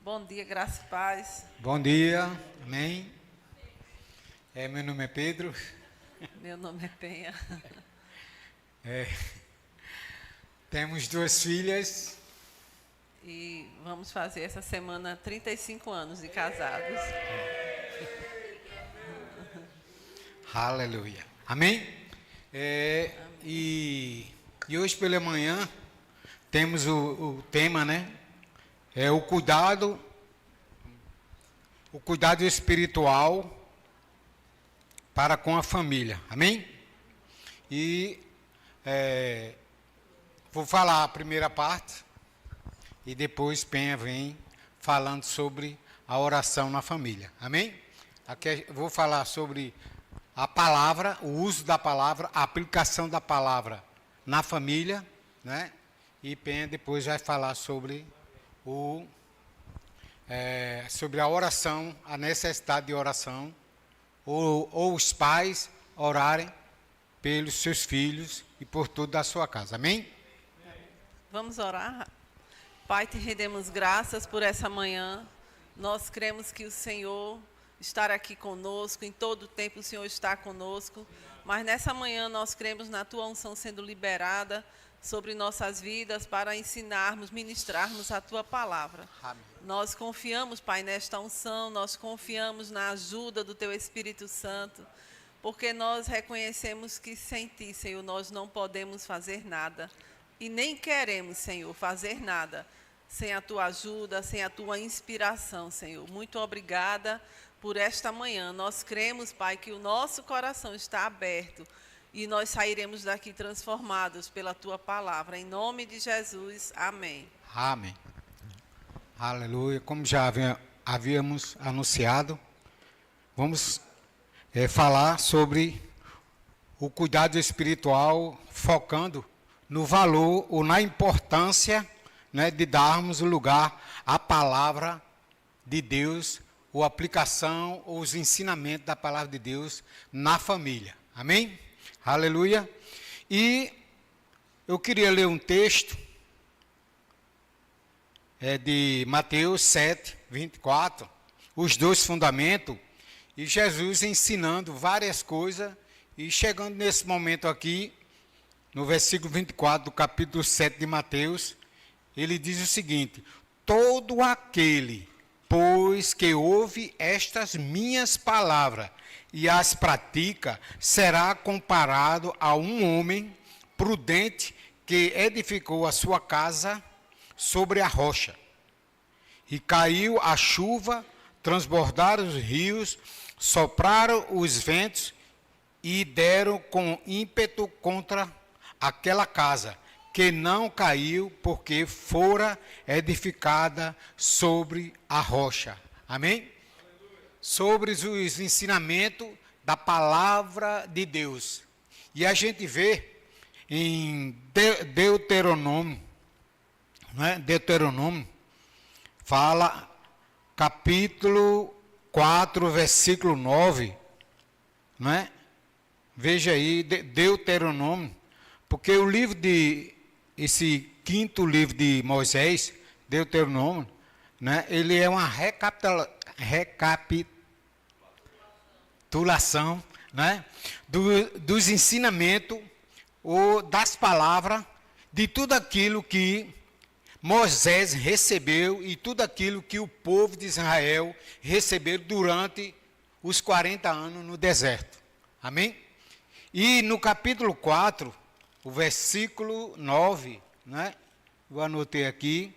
Bom dia, graça e paz. Bom dia, amém. Meu nome é Pedro. Meu nome é Penha. Temos 2 filhas. E vamos fazer essa semana 35 anos de casados. Aleluia. Amém? E hoje pela manhã temos o tema, né? É o cuidado espiritual para com a família. Amém? E vou falar a primeira parte e depois Penha vem falando sobre a oração na família. Amém? Aqui vou falar sobre a palavra, o uso da palavra, a aplicação da palavra na família, né? E Penha depois vai falar sobre sobre a oração, a necessidade de oração, ou os pais orarem pelos seus filhos e por toda a sua casa. Amém? Vamos orar? Pai, te rendemos graças por essa manhã. Nós cremos que o Senhor estar aqui conosco, em todo o tempo o Senhor está conosco, mas nessa manhã nós cremos na tua unção sendo liberada sobre nossas vidas para ensinarmos, ministrarmos a tua palavra. Amém. Nós confiamos, Pai, nesta unção, nós confiamos na ajuda do teu Espírito Santo, porque nós reconhecemos que sem ti, Senhor, nós não podemos fazer nada e nem queremos, Senhor, fazer nada sem a tua ajuda, sem a tua inspiração, Senhor. Muito obrigada por esta manhã. Nós cremos, Pai, que o nosso coração está aberto e nós sairemos daqui transformados pela tua palavra. Em nome de Jesus, amém. Amém. Aleluia. Como já havíamos anunciado, vamos falar sobre o cuidado espiritual, focando no valor ou na importância, né, de darmos o lugar à palavra de Deus, ou aplicação, ou os ensinamentos da palavra de Deus na família. Amém? Aleluia. E eu queria ler um texto de Mateus 7, 24, os 2 fundamentos, e Jesus ensinando várias coisas, e chegando nesse momento aqui, no versículo 24 do capítulo 7 de Mateus, ele diz o seguinte: todo aquele, pois, que ouve estas minhas palavras e as pratica, será comparado a um homem prudente que edificou a sua casa sobre a rocha. E caiu a chuva, transbordaram os rios, sopraram os ventos e deram com ímpeto contra aquela casa, que não caiu, porque fora edificada sobre a rocha. Amém? Sobre os ensinamentos da palavra de Deus. E a gente vê em Deuteronômio, né? Deuteronômio fala, capítulo 4, versículo 9, né? Veja aí, Deuteronômio, porque o livro esse 5º livro de Moisés, Deuteronômio, né? Ele é uma recapitulação, né? Dos ensinamentos ou das palavras de tudo aquilo que Moisés recebeu e tudo aquilo que o povo de Israel recebeu durante os 40 anos no deserto. Amém? E no capítulo 4, o versículo 9, né? Eu anotei aqui,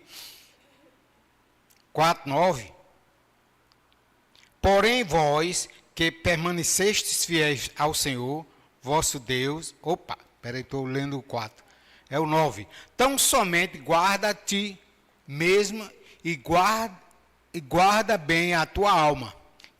4, 9. Porém vós que permanecestes fiéis ao Senhor, vosso Deus, estou lendo o 4, é o 9. Tão somente guarda a ti mesmo e guarda bem a tua alma,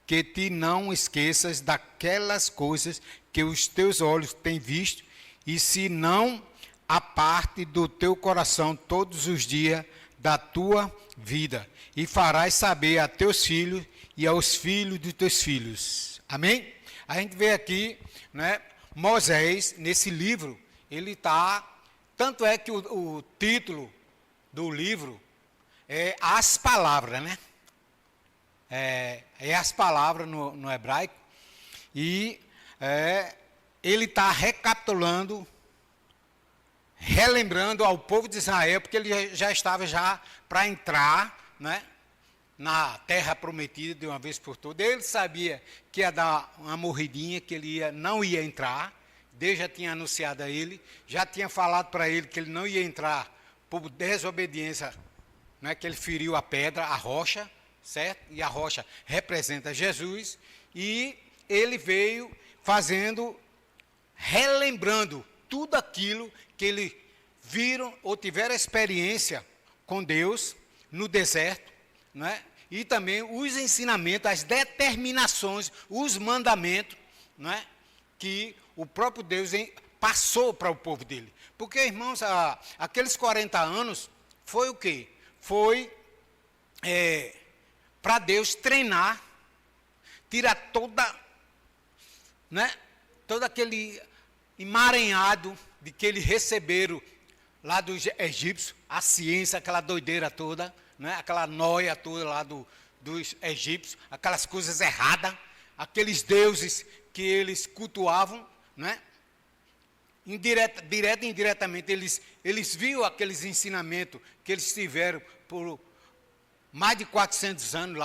que te não esqueças daquelas coisas que os teus olhos têm visto, e se não aparte do teu coração todos os dias da tua vida, e farás saber a teus filhos e aos filhos de teus filhos. Amém? A gente vê aqui, né, Moisés, nesse livro, ele está, tanto é que o título do livro é As Palavras, né? é as palavras no hebraico, e ele está recapitulando, relembrando ao povo de Israel, porque ele já estava para entrar, né, na terra prometida de uma vez por todas. Ele sabia que ia dar uma morridinha, que ele não ia entrar. Deus já tinha anunciado a ele, já tinha falado para ele que ele não ia entrar por desobediência, né, que ele feriu a pedra, a rocha, certo? E a rocha representa Jesus, e ele veio relembrando tudo aquilo que eles viram ou tiveram experiência com Deus no deserto, né? E também os ensinamentos, as determinações, os mandamentos, né, que o próprio Deus passou para o povo dele. Porque, irmãos, aqueles 40 anos foi o quê? Foi para Deus treinar, tirar todo aquele emaranhado de que eles receberam lá dos egípcios, a ciência, aquela doideira toda, né? Aquela noia toda lá dos egípcios, aquelas coisas erradas, aqueles deuses que eles cultuavam, né? Direta e indiretamente, eles viam aqueles ensinamentos que eles tiveram por mais de 400 anos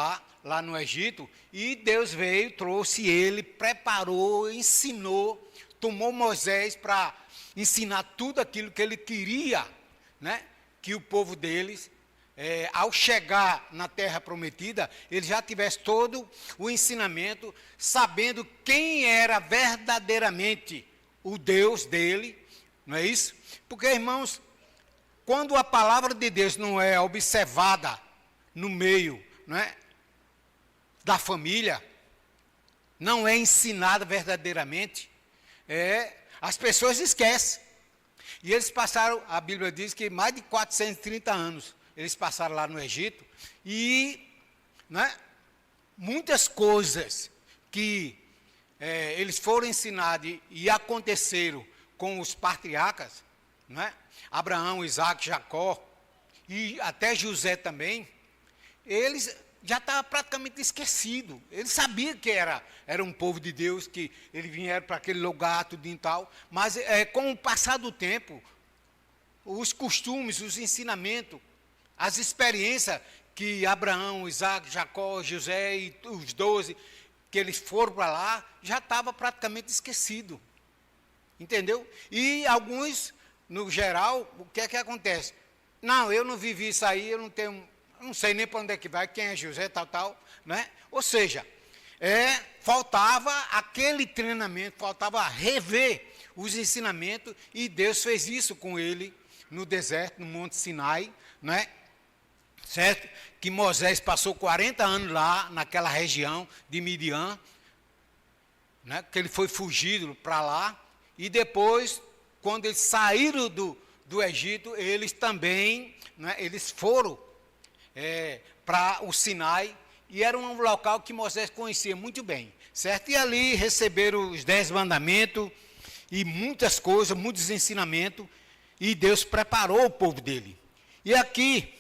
lá no Egito, e Deus veio, trouxe ele, preparou, ensinou, tomou Moisés para ensinar tudo aquilo que ele queria, né, que o povo deles, ao chegar na terra prometida, ele já tivesse todo o ensinamento, sabendo quem era verdadeiramente o Deus dele, não é isso? Porque, irmãos, quando a palavra de Deus não é observada no meio, não é, da família, não é ensinada verdadeiramente, as pessoas esquecem. E eles passaram, a Bíblia diz que mais de 430 anos eles passaram lá no Egito, e, né, muitas coisas que eles foram ensinados e aconteceram com os patriarcas, né, Abraão, Isaac, Jacó, e até José também, eles já estavam praticamente esquecidos. Eles sabiam que era um povo de Deus, que eles vieram para aquele lugar, tudo e tal, mas com o passar do tempo, os costumes, os ensinamentos, as experiências que Abraão, Isaac, Jacó, José e os 12, que eles foram para lá, já estava praticamente esquecido. Entendeu? E alguns, no geral, o que é que acontece? Não, eu não vivi isso aí, eu não sei nem para onde é que vai, quem é José, tal, né? Ou seja, faltava aquele treinamento, faltava rever os ensinamentos, e Deus fez isso com ele no deserto, no Monte Sinai, né? Certo? Que Moisés passou 40 anos lá, naquela região de Midian, né? Que ele foi fugido para lá, e depois, quando eles saíram do Egito, eles também, né, eles foram para o Sinai, e era um local que Moisés conhecia muito bem, certo? E ali receberam os 10 mandamentos, e muitas coisas, muitos ensinamentos, e Deus preparou o povo dele. E aqui,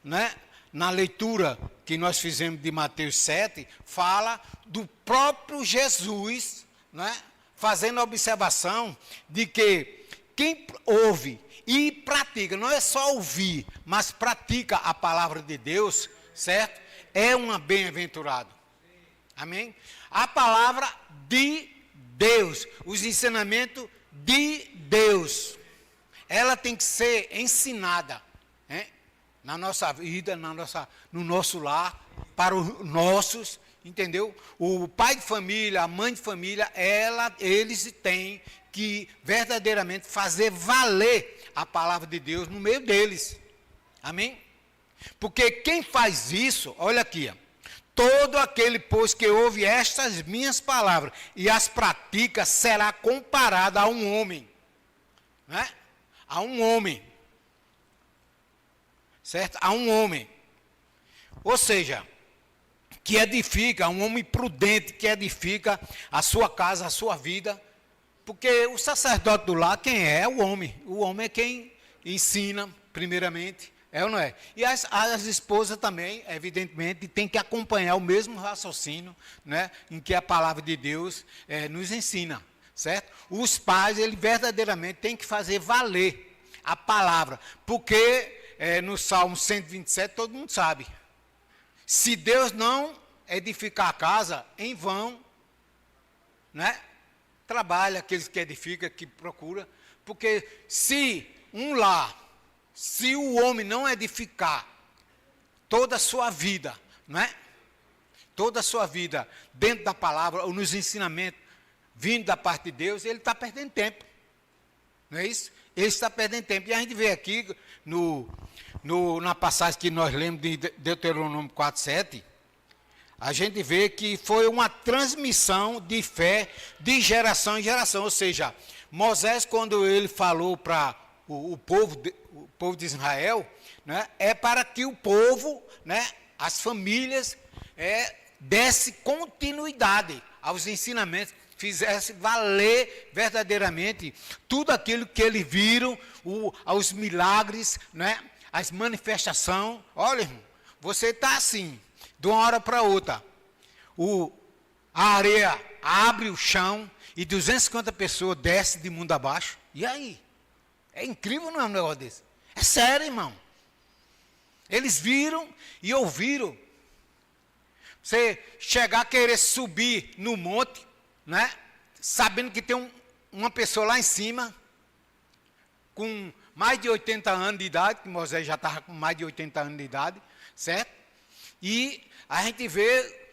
né, na leitura que nós fizemos de Mateus 7, fala do próprio Jesus, né, fazendo a observação de que quem ouve e pratica, não é só ouvir, mas pratica a palavra de Deus, certo? É um bem-aventurado. Amém? A palavra de Deus, os ensinamentos de Deus, ela tem que ser ensinada, né, na nossa vida, no nosso lar, para os nossos, entendeu? O pai de família, a mãe de família, eles têm que verdadeiramente fazer valer a palavra de Deus no meio deles. Amém? Porque quem faz isso, olha aqui, ó, todo aquele, pois, que ouve estas minhas palavras e as pratica, será comparado a um homem, né? A um homem, certo? A um homem, ou seja, que edifica, um homem prudente que edifica a sua casa, a sua vida, porque o sacerdote do lar, quem é? O homem é quem ensina, primeiramente, É ou não é? E as esposas também, evidentemente, têm que acompanhar o mesmo raciocínio, né, em que a palavra de Deus nos ensina, certo? Os pais, eles verdadeiramente têm que fazer valer a palavra, porque no Salmo 127 todo mundo sabe, se Deus não edificar a casa, em vão, né, trabalha aqueles que edificam, que procuram, porque se o homem não edificar toda a sua vida, né? Toda a sua vida dentro da palavra, ou nos ensinamentos, vindo da parte de Deus, ele está perdendo tempo. Não é isso? Ele está perdendo tempo. E a gente vê aqui, na passagem que nós lemos de Deuteronômio 4:7, a gente vê que foi uma transmissão de fé de geração em geração. Ou seja, Moisés, quando ele falou para o povo de Israel, né, é para que o povo, né, as famílias, desse continuidade aos ensinamentos, fizesse valer verdadeiramente tudo aquilo que eles viram, os milagres, né, as manifestações. Olha, irmão, você está assim, de uma hora para outra, a areia abre o chão e 250 pessoas descem de mundo abaixo. E aí? É incrível, não é um negócio desse? É sério, irmão. Eles viram e ouviram. Você chegar a querer subir no monte, né, sabendo que tem uma pessoa lá em cima, com mais de 80 anos de idade, que Moisés já estava com mais de 80 anos de idade, certo? E a gente vê,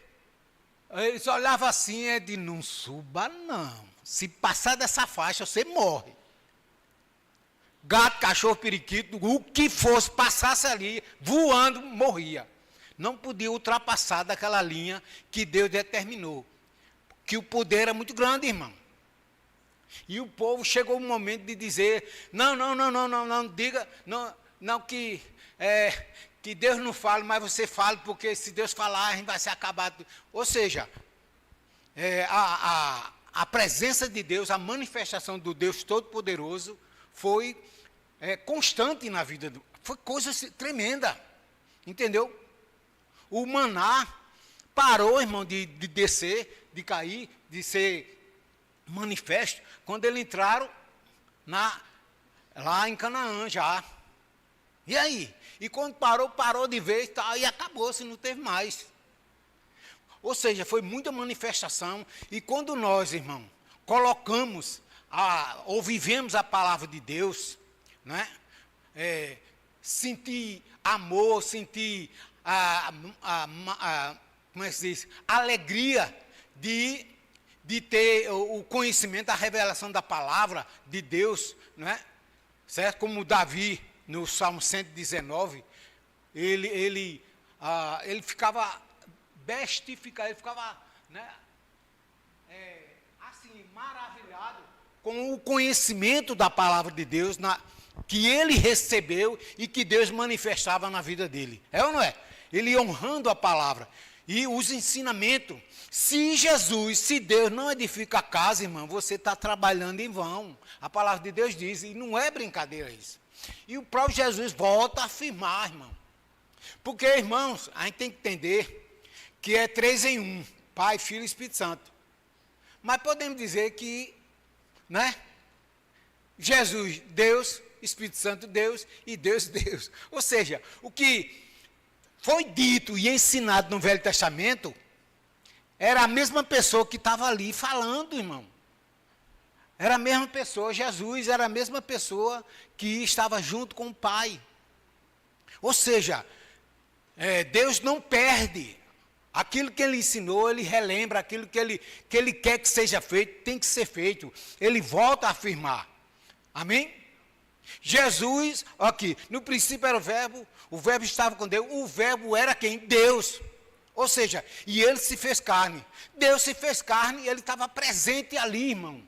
eles olhavam assim, não suba não. Se passar dessa faixa, você morre. Gato, cachorro, periquito, o que fosse, passasse ali, voando, morria. Não podia ultrapassar daquela linha que Deus determinou. Que o poder era muito grande, irmão. E o povo chegou um momento de dizer, não, diga, não que Deus não fale, mas você fale, porque se Deus falar, a gente vai ser acabado. Ou seja, a presença de Deus, a manifestação do Deus Todo-Poderoso, foi constante na vida, foi coisa tremenda, entendeu? O maná parou, irmão, de descer, de cair, de ser manifesto, quando eles entraram lá em Canaã já. E aí? E quando parou de vez, e acabou-se, não teve mais. Ou seja, foi muita manifestação, e quando nós, irmão, colocamos, ou vivemos a palavra de Deus, né? Sentir amor, sentir como é que se diz? Alegria de ter o conhecimento, a revelação da palavra de Deus, né? Certo? Como Davi, no Salmo 119, ele ficava bestificado, ele ficava, né, assim, maravilhado com o conhecimento da palavra de Deus, que ele recebeu e que Deus manifestava na vida dele. É ou não é? Ele honrando a palavra. E os ensinamentos. Se Deus não edifica a casa, irmão, você está trabalhando em vão. A palavra de Deus diz, e não é brincadeira isso. E o próprio Jesus volta a afirmar, irmão. Porque, irmãos, a gente tem que entender que é 3 em 1, Pai, Filho e Espírito Santo. Mas podemos dizer que, né, Jesus, Deus, Espírito Santo, Deus, e Deus, Deus. Ou seja, o que foi dito e ensinado no Velho Testamento, era a mesma pessoa que estava ali falando, irmão. Era a mesma pessoa, Jesus era a mesma pessoa que estava junto com o Pai. Ou seja, Deus não perde. Aquilo que Ele ensinou, Ele relembra. Aquilo que Ele quer que seja feito, tem que ser feito. Ele volta a afirmar. Amém? Jesus, aqui, no princípio era o verbo estava com Deus, o verbo era quem? Deus. Ou seja, e ele se fez carne. Deus se fez carne e ele estava presente ali, irmão,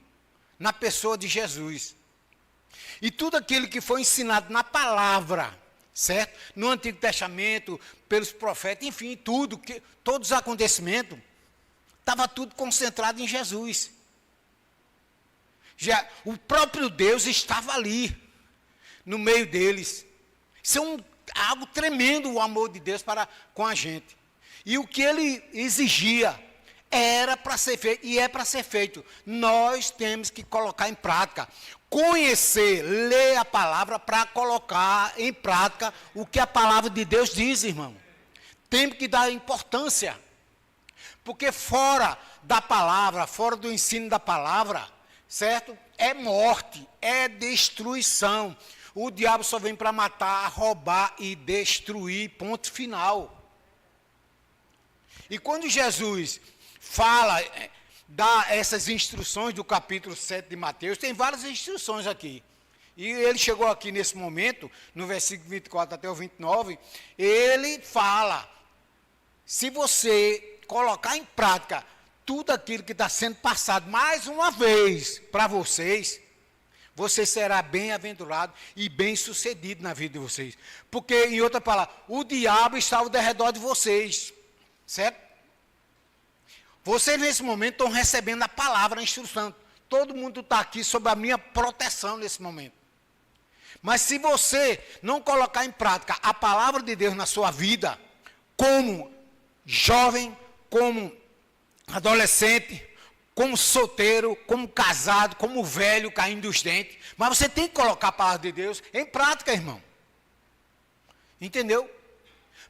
na pessoa de Jesus. E tudo aquilo que foi ensinado na palavra, certo? No Antigo Testamento, pelos profetas, enfim, todos os acontecimentos, estava tudo concentrado em Jesus. O próprio Deus estava ali, no meio deles. Isso algo tremendo o amor de Deus para com a gente. E o que ele exigia era para ser feito, e é para ser feito. Nós temos que colocar em prática. Conhecer, ler a palavra para colocar em prática o que a palavra de Deus diz, irmão. Temos que dar importância. Porque fora da palavra, fora do ensino da palavra, certo? É morte, é destruição. O diabo só vem para matar, roubar e destruir, ponto final. E quando Jesus fala, dá essas instruções do capítulo 7 de Mateus, tem várias instruções aqui. E ele chegou aqui nesse momento, no versículo 24 até o 29, ele fala, se você colocar em prática tudo aquilo que está sendo passado mais uma vez para vocês, você será bem-aventurado e bem-sucedido na vida de vocês. Porque, em outra palavra, o diabo está ao redor de vocês, certo? Vocês, nesse momento, estão recebendo a palavra, a instrução. Todo mundo está aqui sob a minha proteção nesse momento. Mas se você não colocar em prática a palavra de Deus na sua vida, como jovem, como adolescente, como solteiro, como casado, como velho caindo dos dentes, mas você tem que colocar a palavra de Deus em prática, irmão. Entendeu?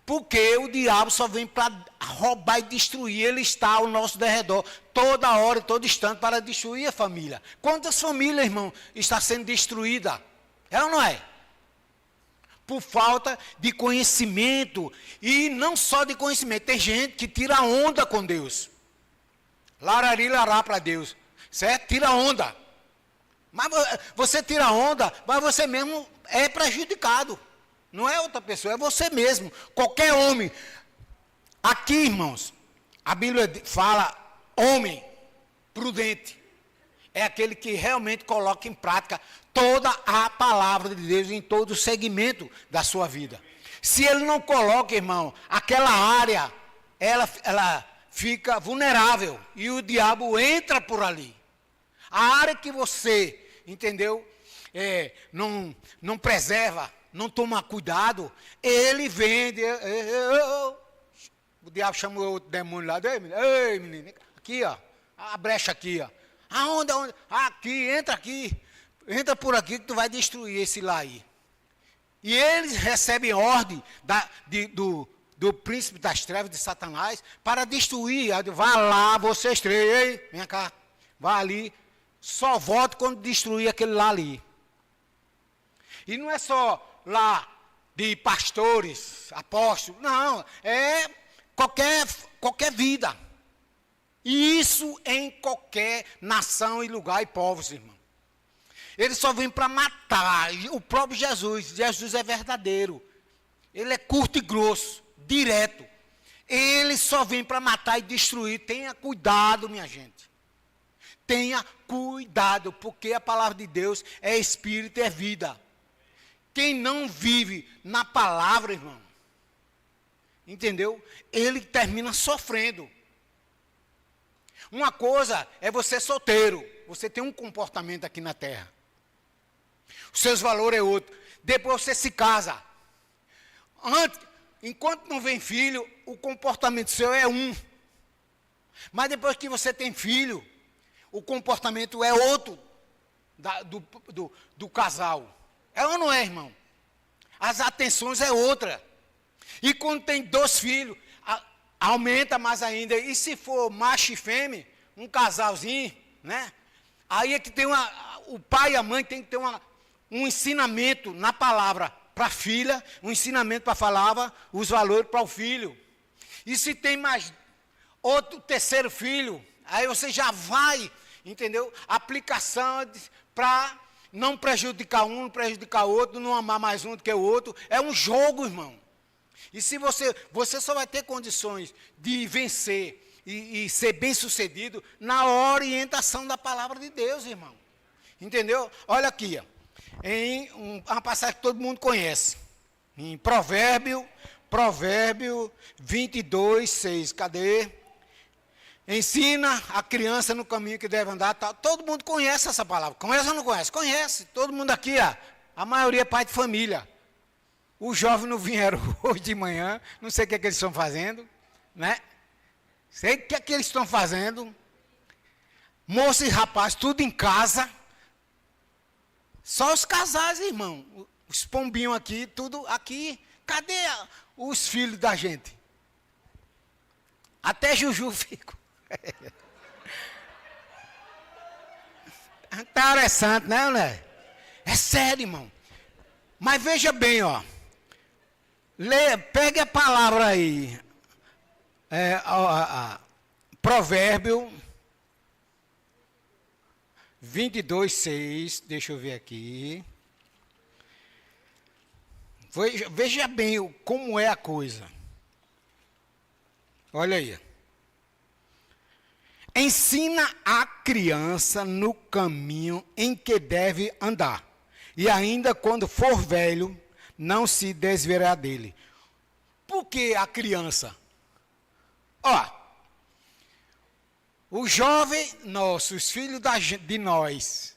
Porque o diabo só vem para roubar e destruir. Ele está ao nosso derredor, toda hora e todo instante, para destruir a família. Quantas famílias, irmão, está sendo destruída? É ou não é? Por falta de conhecimento. E não só de conhecimento. Tem gente que tira onda com Deus. Larari, lará para Deus. Certo? Tira onda. Mas você tira onda, mas você mesmo é prejudicado. Não é outra pessoa, é você mesmo. Qualquer homem. Aqui, irmãos, a Bíblia fala homem prudente. É aquele que realmente coloca em prática toda a palavra de Deus em todo o segmento da sua vida. Se ele não coloca, irmão, aquela área, ela fica vulnerável e o diabo entra por ali. A área que você, entendeu, não preserva, não toma cuidado, ele vem, o diabo chama o outro demônio lá, ei menino, aqui ó, a brecha aqui ó, aonde? Aqui, entra por aqui que tu vai destruir esse lá aí. E eles recebem ordem do príncipe das trevas, de Satanás, para destruir, vá lá, vocês três, vem cá, vá ali, só volte quando destruir aquele lá ali. E não é só lá de pastores, apóstolos, não, é qualquer vida. E isso em qualquer nação e lugar e povos, irmão. Ele só vem para matar. O próprio Jesus é verdadeiro. Ele é curto e grosso, direto. Ele só vem para matar e destruir. Tenha cuidado, minha gente. Tenha cuidado, porque a palavra de Deus é espírito e é vida. Quem não vive na palavra, irmão, entendeu? Ele termina sofrendo. Uma coisa é você solteiro, você tem um comportamento aqui na terra. Os seus valores é outro. Depois você se casa. Enquanto não vem filho, o comportamento seu é um. Mas depois que você tem filho, o comportamento é outro do casal. É ou não é, irmão? As atenções é outra. E quando tem 2 filhos, aumenta mais ainda. E se for macho e fêmea, um casalzinho, né? Aí é que tem o pai e a mãe tem que ter um ensinamento na palavra para a filha, um ensinamento para a palavra, os valores para o filho. E se tem mais outro terceiro filho, aí você já vai, entendeu? Aplicação para não prejudicar um, não prejudicar o outro, não amar mais um do que o outro. É um jogo, irmão. E se você só vai ter condições de vencer e ser bem-sucedido na orientação da palavra de Deus, irmão. Entendeu? Olha aqui, ó, em uma passagem que todo mundo conhece. Em Provérbio 22, 6. Cadê? Ensina a criança no caminho que deve andar. Tal. Todo mundo conhece essa palavra. Conhece ou não conhece? Conhece. Todo mundo aqui, ó, a maioria é pai de família. Os jovens não vieram hoje de manhã, não sei o que é que eles estão fazendo, né? Sei o que é que eles estão fazendo. Moça e rapaz, tudo em casa. Só os casais, irmão. Os pombinhos aqui, tudo aqui. Cadê os filhos da gente? Até Juju fico. Interessante, né? É sério, irmão. Mas veja bem, ó. Pegue a palavra aí. Provérbio 22:6. Deixa eu ver aqui. Veja bem como é a coisa. Olha aí. Ensina a criança no caminho em que deve andar. E ainda quando for velho, não se desviará dele. Por que a criança? Ó, o jovem nosso, os filhos de nós,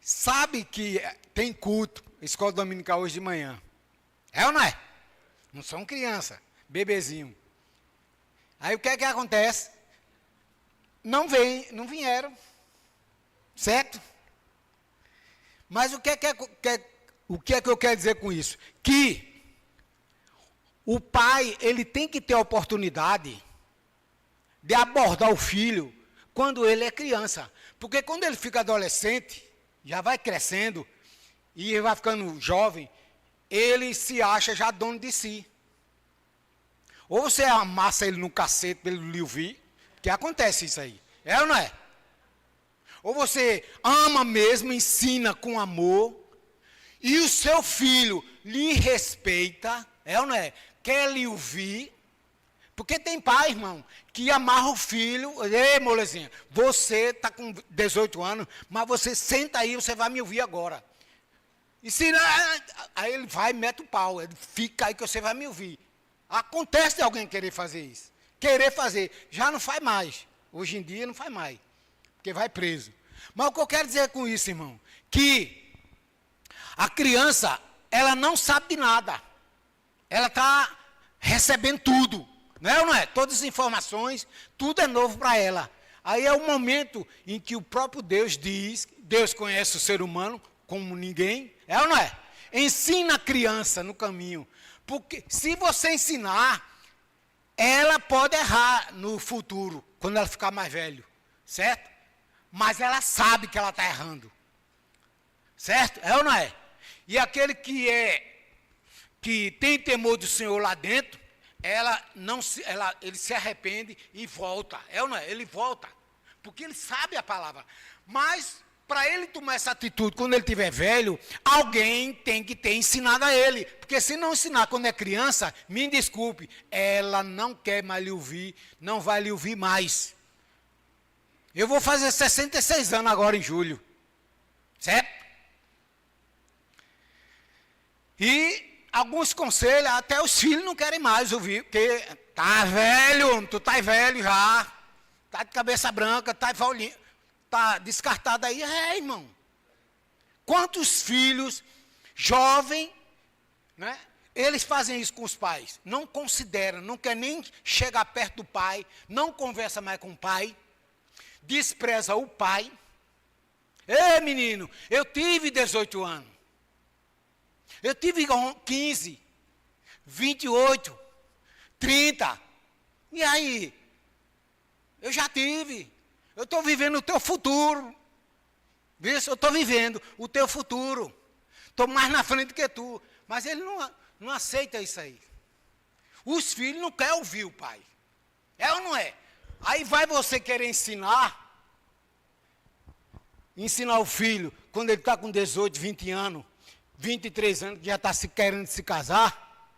sabe que tem culto, escola dominical hoje de manhã. É ou não é? Não são criança, bebezinho. Aí o que é que acontece? Não vieram. Certo? Mas o que é que eu quero dizer com isso? Que o pai, ele tem que ter a oportunidade de abordar o filho quando ele é criança. Porque quando ele fica adolescente, já vai crescendo e vai ficando jovem, ele se acha já dono de si. Ou você amassa ele no cacete para ele lhe ouvir, que acontece isso aí. É ou não é? Ou você ama mesmo, ensina com amor, e o seu filho lhe respeita, é ou não é? Quer lhe ouvir, porque tem pai, irmão, que amarra o filho, ei, molezinha, você está com 18 anos, mas você senta aí, você vai me ouvir agora. E se não, aí ele vai e mete o pau, ele fica aí que você vai me ouvir. Acontece de alguém querer fazer isso. Querer fazer, já não faz mais. Hoje em dia não faz mais, porque vai preso. Mas o que eu quero dizer com isso, irmão, que a criança, ela não sabe de nada. Ela está recebendo tudo, não é ou não é? Todas as informações, tudo é novo para ela. Aí é o momento em que o próprio Deus diz, Deus conhece o ser humano como ninguém, é ou não é? Ensina a criança no caminho, porque se você ensinar, ela pode errar no futuro, quando ela ficar mais velho, certo? Mas ela sabe que ela está errando, certo? É ou não é? E aquele que tem temor do Senhor lá dentro, ele se arrepende e volta, é ou não é? Ele volta, porque ele sabe a palavra. Mas para ele tomar essa atitude quando ele estiver velho, alguém tem que ter ensinado a ele. Porque se não ensinar quando é criança, me desculpe, ela não quer mais lhe ouvir, não vai lhe ouvir mais. Eu vou fazer 66 anos agora em julho. Certo? E alguns conselhos, até os filhos não querem mais ouvir, porque tá velho, tu tá velho já, tá de cabeça branca, tá descartado aí. É, irmão. Quantos filhos, jovens, né, eles fazem isso com os pais? Não consideram, não quer nem chegar perto do pai, não conversa mais com o pai, despreza o pai. Ei, menino, eu tive 18 anos. Eu tive 15, 28, 30. E aí? Eu já tive. Eu estou vivendo o teu futuro. Viu? Eu estou vivendo o teu futuro. Estou mais na frente que tu. Mas ele não aceita isso aí. Os filhos não querem ouvir o pai. É ou não é? Aí vai você querer ensinar o filho, quando ele está com 18, 20 anos, 23 anos, que já está querendo se casar.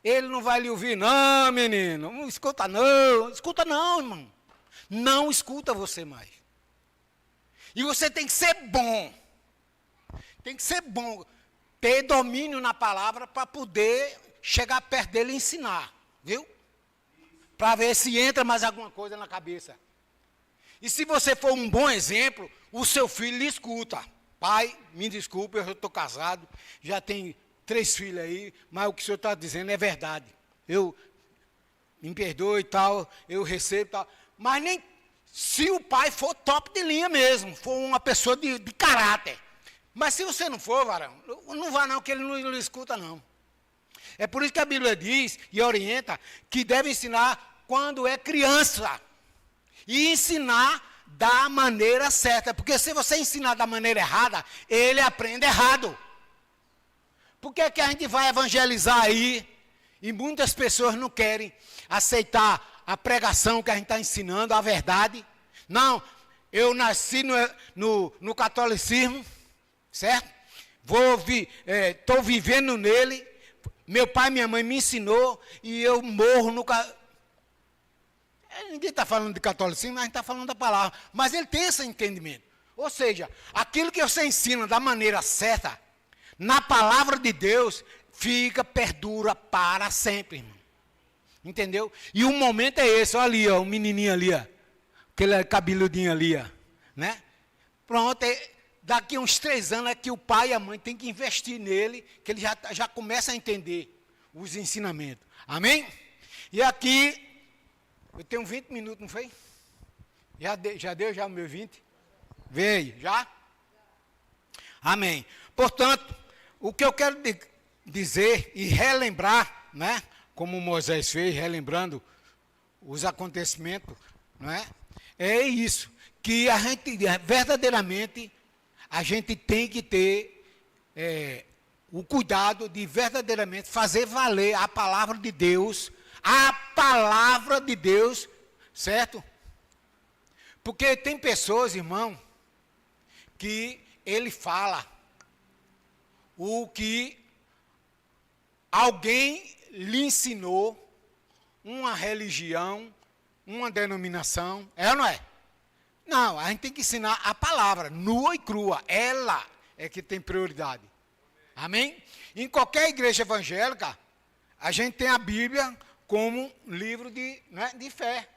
Ele não vai lhe ouvir, não, menino. Não escuta não, irmão. Não escuta você mais. E você tem que ser bom. Tem que ser bom. Ter domínio na palavra para poder chegar perto dele e ensinar. Viu? Para ver se entra mais alguma coisa na cabeça. E se você for um bom exemplo, o seu filho lhe escuta. Pai, me desculpe, eu estou casado, já tenho 3 filhos aí, mas o que o senhor está dizendo é verdade. Eu me perdoe e tal, eu recebo e tal. Mas nem se o pai for top de linha mesmo, for uma pessoa de caráter. Mas se você não for, varão, não vá não, que ele não escuta não. É por isso que a Bíblia diz e orienta que deve ensinar quando é criança. E ensinar da maneira certa. Porque se você ensinar da maneira errada, ele aprende errado. Por que que a gente vai evangelizar aí e muitas pessoas não querem aceitar a pregação que a gente está ensinando, a verdade? Não, eu nasci no catolicismo, certo? Estou vivendo nele, meu pai e minha mãe me ensinou e eu morro no Ninguém está falando de catolicismo, mas a gente está falando da palavra. Mas ele tem esse entendimento. Ou seja, aquilo que você ensina da maneira certa, na palavra de Deus, perdura para sempre, irmão. Entendeu? E o momento é esse, olha ali, ó, o menininho ali, ó, aquele cabeludinho ali, ó, né? Pronto, daqui a uns 3 anos é que o pai e a mãe têm que investir nele, que ele já começa a entender os ensinamentos. Amém? E aqui, eu tenho 20 minutos, não foi? Já deu o meu 20? Veio, já? Amém. Portanto, o que eu quero dizer e relembrar, né? Como Moisés fez, relembrando os acontecimentos, não é? É isso, que a gente, verdadeiramente, a gente tem que ter o cuidado de verdadeiramente fazer valer a palavra de Deus, certo? Porque tem pessoas, irmão, que ele fala o que alguém lhe ensinou, uma religião, uma denominação, é ou não é? Não, a gente tem que ensinar a palavra, nua e crua, ela é que tem prioridade. Amém? Em qualquer igreja evangélica, a gente tem a Bíblia como livro de fé,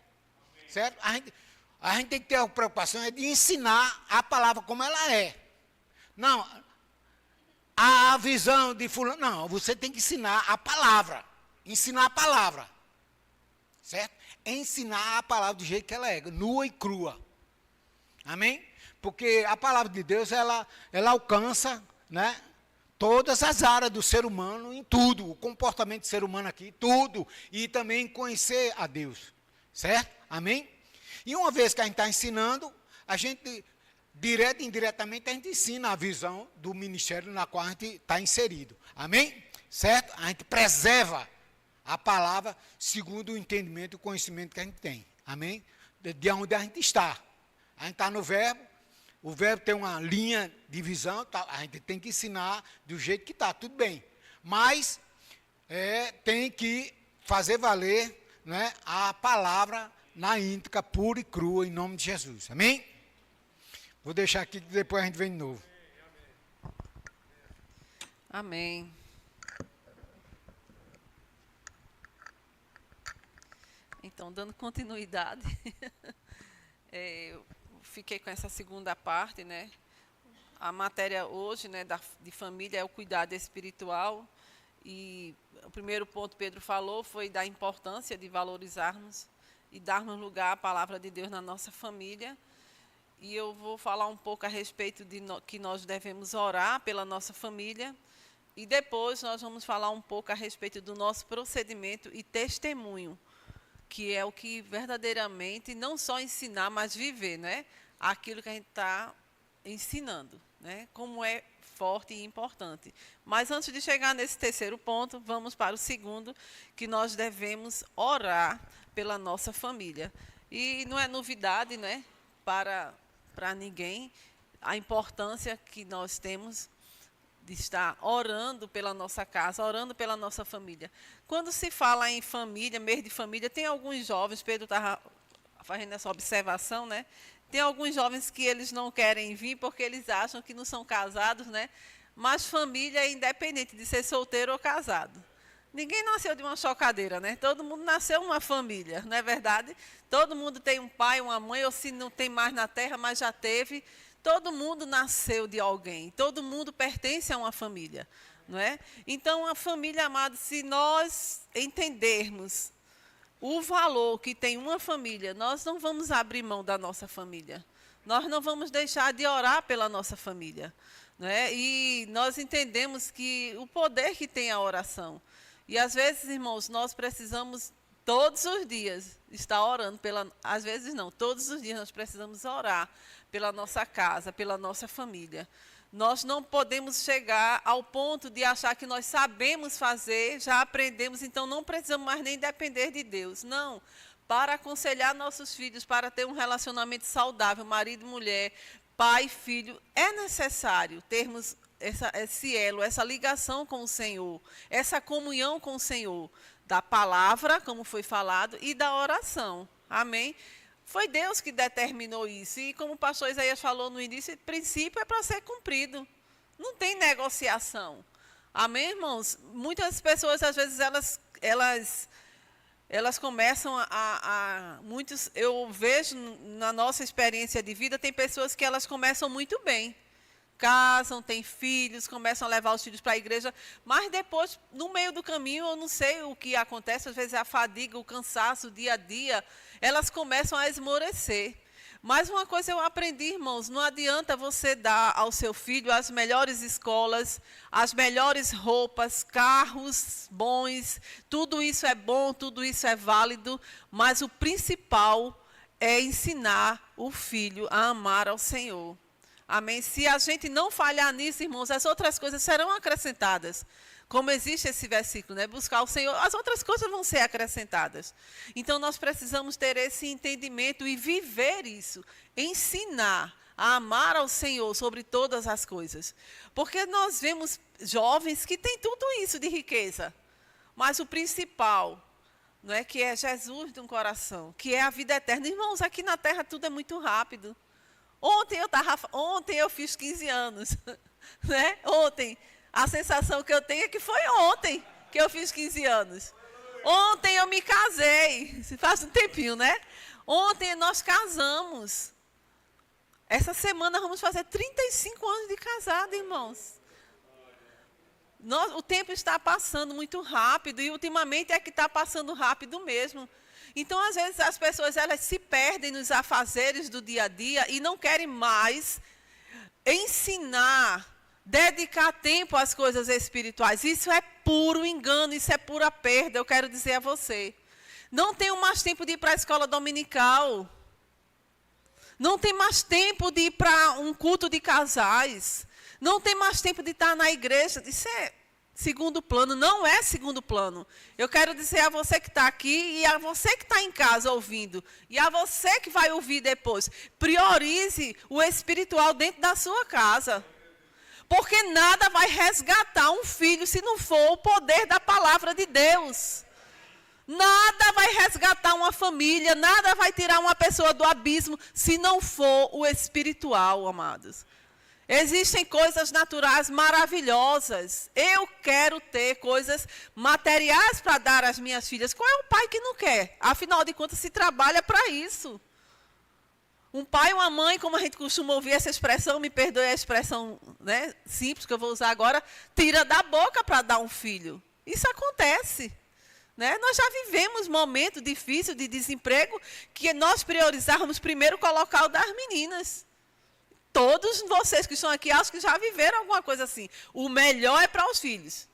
certo? A gente tem que ter a preocupação de ensinar a palavra como ela é. Não, a visão de fulano, não, você tem que ensinar a palavra, certo? Ensinar a palavra do jeito que ela é, nua e crua. Amém? Porque a palavra de Deus, ela alcança, né, todas as áreas do ser humano, em tudo, o comportamento do ser humano aqui, tudo, e também conhecer a Deus, certo? Amém? E uma vez que a gente está ensinando, a gente, direto e indiretamente, a gente ensina a visão do ministério na qual a gente está inserido, amém? Certo? A gente preserva a palavra segundo o entendimento e o conhecimento que a gente tem, amém? De onde a gente está. A gente está no verbo, o verbo tem uma linha de visão, tá, a gente tem que ensinar do jeito que está, tudo bem. Mas tem que fazer valer, né, a palavra na íntegra, pura e crua, em nome de Jesus. Amém? Vou deixar aqui que depois a gente vem de novo. Amém. Então, dando continuidade, eu fiquei com essa segunda parte, né? A matéria hoje, né, de família é o cuidado espiritual. E o primeiro ponto que Pedro falou foi da importância de valorizarmos e darmos lugar à palavra de Deus na nossa família. E eu vou falar um pouco a respeito de que nós devemos orar pela nossa família. E depois nós vamos falar um pouco a respeito do nosso procedimento e testemunho, que é o que verdadeiramente, não só ensinar, mas viver, né? Aquilo que a gente está ensinando, né? Como é forte e importante. Mas antes de chegar nesse terceiro ponto, vamos para o segundo, que nós devemos orar pela nossa família. E não é novidade, né, para ninguém a importância que nós temos de estar orando pela nossa casa, orando pela nossa família. Quando se fala em família, mês de família, tem alguns jovens, Pedro estava fazendo essa observação, né? Tem alguns jovens que eles não querem vir porque eles acham que não são casados, né? Mas família é independente de ser solteiro ou casado. Ninguém nasceu de uma chocadeira, né? Todo mundo nasceu uma família, não é verdade? Todo mundo tem um pai, uma mãe, ou se não tem mais na terra, mas já teve. Todo mundo nasceu de alguém, todo mundo pertence a uma família. não é? Então, a família, amada, se nós entendermos o valor que tem uma família, nós não vamos abrir mão da nossa família. Nós não vamos deixar de orar pela nossa família. Não é? E nós entendemos que o poder que tem a oração. E às vezes, irmãos, nós precisamos todos os dias estar orando pela... Às vezes não, todos os dias nós precisamos orar pela nossa casa, pela nossa família. Nós não podemos chegar ao ponto de achar que nós sabemos fazer, já aprendemos, então não precisamos mais nem depender de Deus. Não. Para aconselhar nossos filhos, para ter um relacionamento saudável, marido e mulher, pai e filho, é necessário termos esse elo, essa ligação com o Senhor, essa comunhão com o Senhor, da palavra, como foi falado, e da oração. Amém? Foi Deus que determinou isso. E como o pastor Isaías falou no início, o princípio é para ser cumprido. Não tem negociação. Amém, irmãos? Muitas pessoas, às vezes, elas começam muitos, eu vejo na nossa experiência de vida, tem pessoas que elas começam muito bem. Casam, têm filhos, começam a levar os filhos para a igreja, mas depois, no meio do caminho, eu não sei o que acontece, às vezes a fadiga, o cansaço, o dia a dia, elas começam a esmorecer. Mas uma coisa eu aprendi, irmãos, não adianta você dar ao seu filho as melhores escolas, as melhores roupas, carros bons, tudo isso é bom, tudo isso é válido, mas o principal é ensinar o filho a amar ao Senhor. Amém? Se a gente não falhar nisso, irmãos, as outras coisas serão acrescentadas. Como existe esse versículo, né? Buscar o Senhor, as outras coisas vão ser acrescentadas. Então, nós precisamos ter esse entendimento e viver isso. Ensinar a amar ao Senhor sobre todas as coisas. Porque nós vemos jovens que têm tudo isso de riqueza. Mas o principal, não é, que é Jesus no coração, que é a vida eterna. Irmãos, aqui na terra tudo é muito rápido. Ontem eu fiz 15 anos, né? Ontem, a sensação que eu tenho é que foi ontem que eu fiz 15 anos. Ontem eu me casei, faz um tempinho, né? Ontem nós casamos. Essa semana vamos fazer 35 anos de casado, irmãos. O tempo está passando muito rápido e ultimamente é que está passando rápido mesmo. Então, às vezes, as pessoas elas se perdem nos afazeres do dia a dia e não querem mais ensinar, dedicar tempo às coisas espirituais. Isso é puro engano, isso é pura perda, eu quero dizer a você. Não tenho mais tempo de ir para a escola dominical. Não tem mais tempo de ir para um culto de casais. Não tem mais tempo de estar na igreja. Isso é segundo plano, não é segundo plano. Eu quero dizer a você que está aqui e a você que está em casa ouvindo e a você que vai ouvir depois, priorize o espiritual dentro da sua casa. Porque nada vai resgatar um filho se não for o poder da palavra de Deus. Nada vai resgatar uma família, nada vai tirar uma pessoa do abismo se não for o espiritual, amados. Existem coisas naturais maravilhosas. Eu quero ter coisas materiais para dar às minhas filhas. Qual é o pai que não quer? Afinal de contas, se trabalha para isso. Um pai e uma mãe, como a gente costuma ouvir essa expressão, me perdoe a expressão, né, simples que eu vou usar agora, tira da boca para dar um filho. Isso acontece. Né? Nós já vivemos momentos difíceis de desemprego que nós priorizávamos primeiro colocar o das meninas. Todos vocês que estão aqui, acho que já viveram alguma coisa assim. O melhor é para os filhos.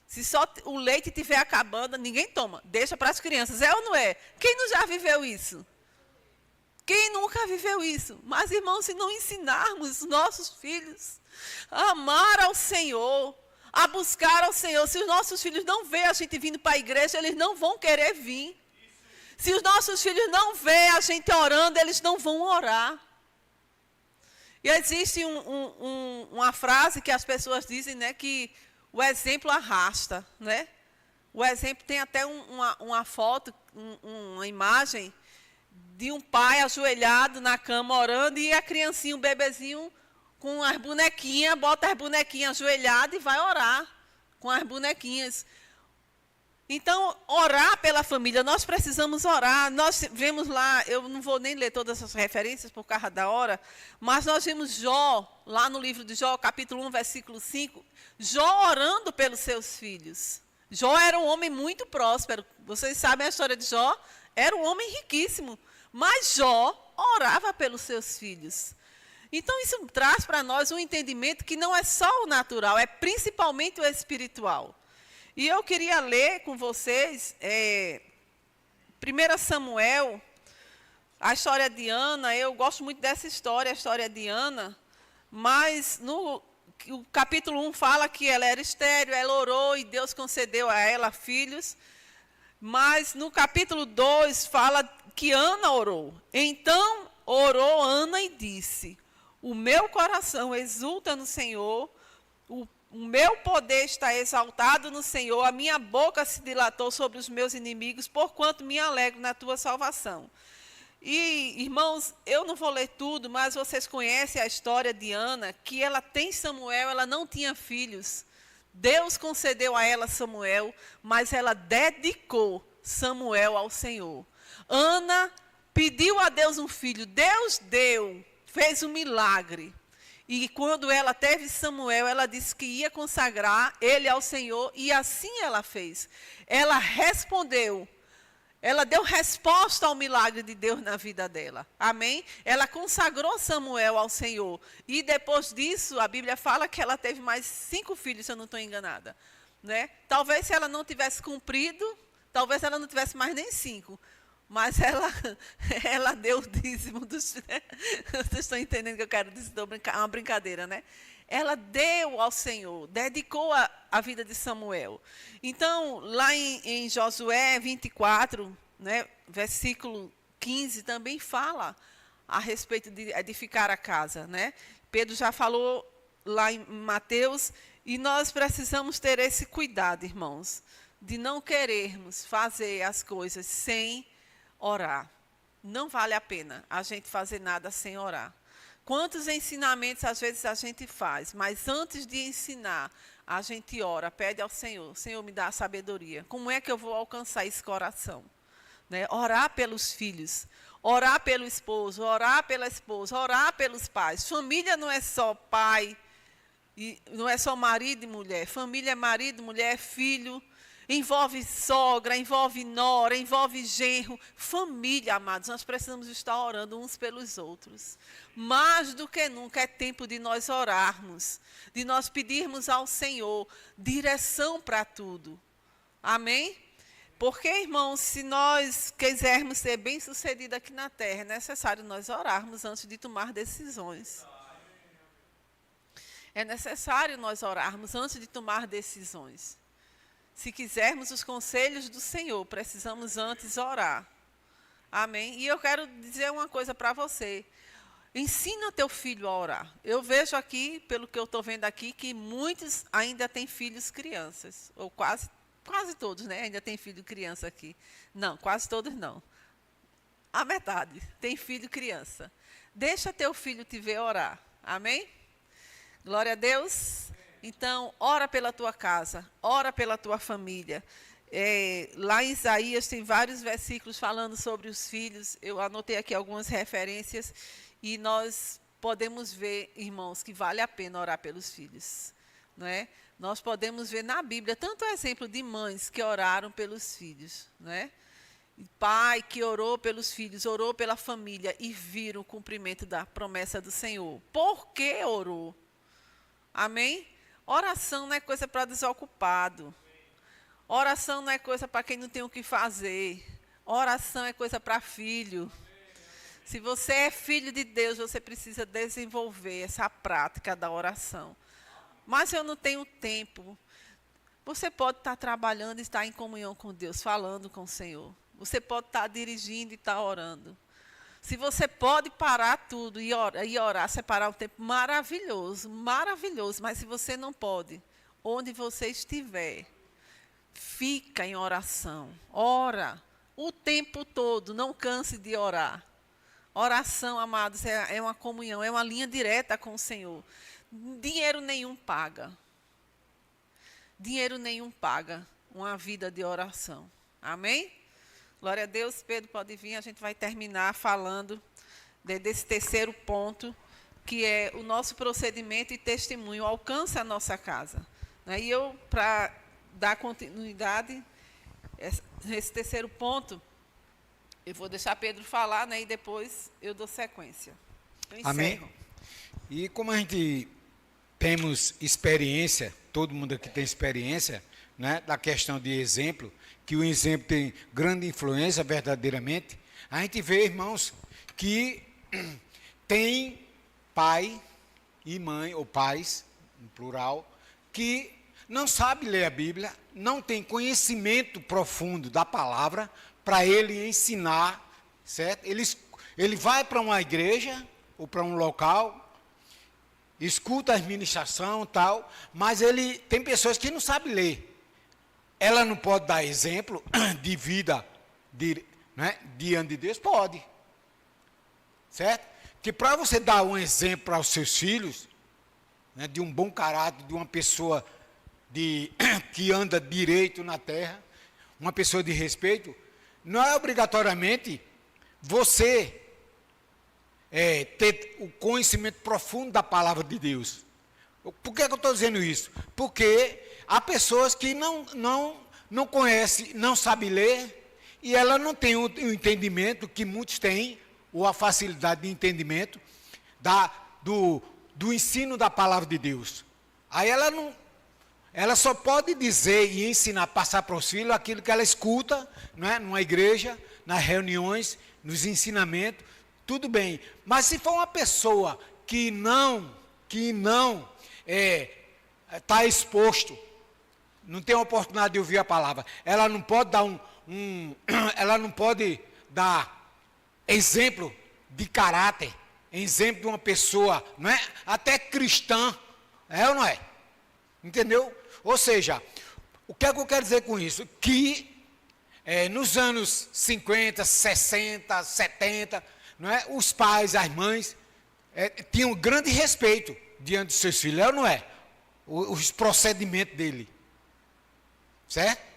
Se só o leite estiver acabando, ninguém toma. Deixa para as crianças. É ou não é? Quem não já viveu isso? Quem nunca viveu isso? Mas, irmãos, se não ensinarmos os nossos filhos a amar ao Senhor, a buscar ao Senhor, se os nossos filhos não veem a gente vindo para a igreja, eles não vão querer vir. Se os nossos filhos não veem a gente orando, eles não vão orar. E existe uma frase que as pessoas dizem, né, que o exemplo arrasta, né? O exemplo tem até uma foto, uma imagem de um pai ajoelhado na cama orando e a criancinha, o bebezinho, com as bonequinhas, bota as bonequinhas ajoelhadas e vai orar com as bonequinhas. Então, orar pela família, nós precisamos orar. Nós vemos lá, eu não vou nem ler todas essas referências por causa da hora, mas nós vimos Jó, lá no livro de Jó, capítulo 1, versículo 5, Jó orando pelos seus filhos. Jó era um homem muito próspero. Vocês sabem a história de Jó? Era um homem riquíssimo, mas Jó orava pelos seus filhos. Então, isso traz para nós um entendimento que não é só o natural, é principalmente o espiritual. E eu queria ler com vocês 1 Samuel, a história de Ana. Eu gosto muito dessa história, a história de Ana, mas o capítulo 1 fala que ela era estéril, ela orou e Deus concedeu a ela filhos. Mas no capítulo 2 fala que Ana orou. Então orou Ana e disse: o meu coração exulta no Senhor, o meu poder está exaltado no Senhor, a minha boca se dilatou sobre os meus inimigos, porquanto me alegro na tua salvação. E, irmãos, eu não vou ler tudo, mas vocês conhecem a história de Ana, que ela tem Samuel, ela não tinha filhos. Deus concedeu a ela Samuel, mas ela dedicou Samuel ao Senhor. Ana pediu a Deus um filho, Deus deu, fez um milagre. E quando ela teve Samuel, ela disse que ia consagrar ele ao Senhor, e assim ela fez. Ela respondeu, ela deu resposta ao milagre de Deus na vida dela. Amém? Ela consagrou Samuel ao Senhor. E depois disso, a Bíblia fala que ela teve mais 5 filhos, se eu não estou enganada. Né? Talvez se ela não tivesse cumprido, talvez ela não tivesse mais nem 5. Mas ela deu o dízimo dos... Vocês estão entendendo o que eu quero dizer? É uma brincadeira, né? Ela deu ao Senhor, dedicou a vida de Samuel. Então, lá em Josué 24, né, versículo 15, também fala a respeito de edificar a casa. Né? Pedro já falou lá em Mateus, e nós precisamos ter esse cuidado, irmãos, de não querermos fazer as coisas sem orar. Não vale a pena a gente fazer nada sem orar. Quantos ensinamentos às vezes a gente faz, mas antes de ensinar, a gente ora, pede ao Senhor, Senhor, me dá a sabedoria. Como é que eu vou alcançar esse coração? Né? Orar pelos filhos, orar pelo esposo, orar pela esposa, orar pelos pais. Família não é só pai, não é só marido e mulher. Família é marido, mulher, filho. Envolve sogra, envolve nora, envolve genro. Família, amados, nós precisamos estar orando uns pelos outros. Mais do que nunca é tempo de nós orarmos, de nós pedirmos ao Senhor direção para tudo. Amém? Porque, irmãos, se nós quisermos ser bem-sucedidos aqui na terra, é necessário nós orarmos antes de tomar decisões. É necessário nós orarmos antes de tomar decisões. Se quisermos os conselhos do Senhor, precisamos antes orar. Amém? E eu quero dizer uma coisa para você. Ensina teu filho a orar. Eu vejo aqui, pelo que eu estou vendo aqui, que muitos ainda têm filhos crianças. Ou quase todos, né? Ainda tem filho criança aqui. Não, quase todos não. A metade tem filho criança. Deixa teu filho te ver orar. Amém? Glória a Deus. Então, ora pela tua casa, ora pela tua família. Lá em Isaías tem vários versículos falando sobre os filhos. Eu anotei aqui algumas referências e nós podemos ver, irmãos, que vale a pena orar pelos filhos. Não é? Nós podemos ver na Bíblia tanto exemplo de mães que oraram pelos filhos. Não é? Pai que orou pelos filhos, orou pela família e viram o cumprimento da promessa do Senhor. Por que orou? Amém? Oração não é coisa para desocupado. Oração não é coisa para quem não tem o que fazer. Oração é coisa para filho. Se você é filho de Deus, você precisa desenvolver essa prática da oração. Mas eu não tenho tempo. Você pode estar trabalhando e estar em comunhão com Deus, falando com o Senhor. Você pode estar dirigindo e estar orando. Se você pode parar tudo e orar, separar um tempo maravilhoso, maravilhoso. Mas se você não pode, onde você estiver, fica em oração. Ora o tempo todo, não canse de orar. Oração, amados, é uma comunhão, é uma linha direta com o Senhor. Dinheiro nenhum paga. Dinheiro nenhum paga. uma vida de oração. Amém? Glória a Deus. Pedro, pode vir, a gente vai terminar falando desse terceiro ponto, que é o nosso procedimento e testemunho alcança a nossa casa. E eu, para dar continuidade, esse terceiro ponto, eu vou deixar Pedro falar, e depois eu dou sequência. Eu encerro. Amém? E como a gente temos experiência, todo mundo aqui tem experiência, da questão de exemplo, que o exemplo tem grande influência verdadeiramente, a gente vê, irmãos, que tem pai e mãe, ou pais, no plural, que não sabe ler a Bíblia, não tem conhecimento profundo da palavra para ele ensinar, certo? Ele vai para uma igreja ou para um local, escuta a administração e tal, mas ele tem pessoas que não sabem ler. Ela não pode dar exemplo de vida diante de Deus? Pode. Certo? Que para você dar um exemplo para os seus filhos, de um bom caráter, de uma pessoa que anda direito na terra, uma pessoa de respeito, não é obrigatoriamente você ter o conhecimento profundo da palavra de Deus. Por que eu estou dizendo isso? Porque há pessoas que não conhecem, não sabem ler, e ela não tem o entendimento que muitos têm, ou a facilidade de entendimento do ensino da palavra de Deus. Aí ela só pode dizer e ensinar, passar para os filhos aquilo que ela escuta, numa igreja, nas reuniões, nos ensinamentos, tudo bem. Mas se for uma pessoa que não está exposto, não tem a oportunidade de ouvir a palavra, ela não pode dar ela não pode dar exemplo de caráter, exemplo de uma pessoa, até cristã, ou não é? Entendeu? Ou seja, o que é que eu quero dizer com isso? Que nos anos 50, 60, 70, os pais, as mães, tinham grande respeito diante dos seus filhos, ou não é? Os procedimentos dele. Certo?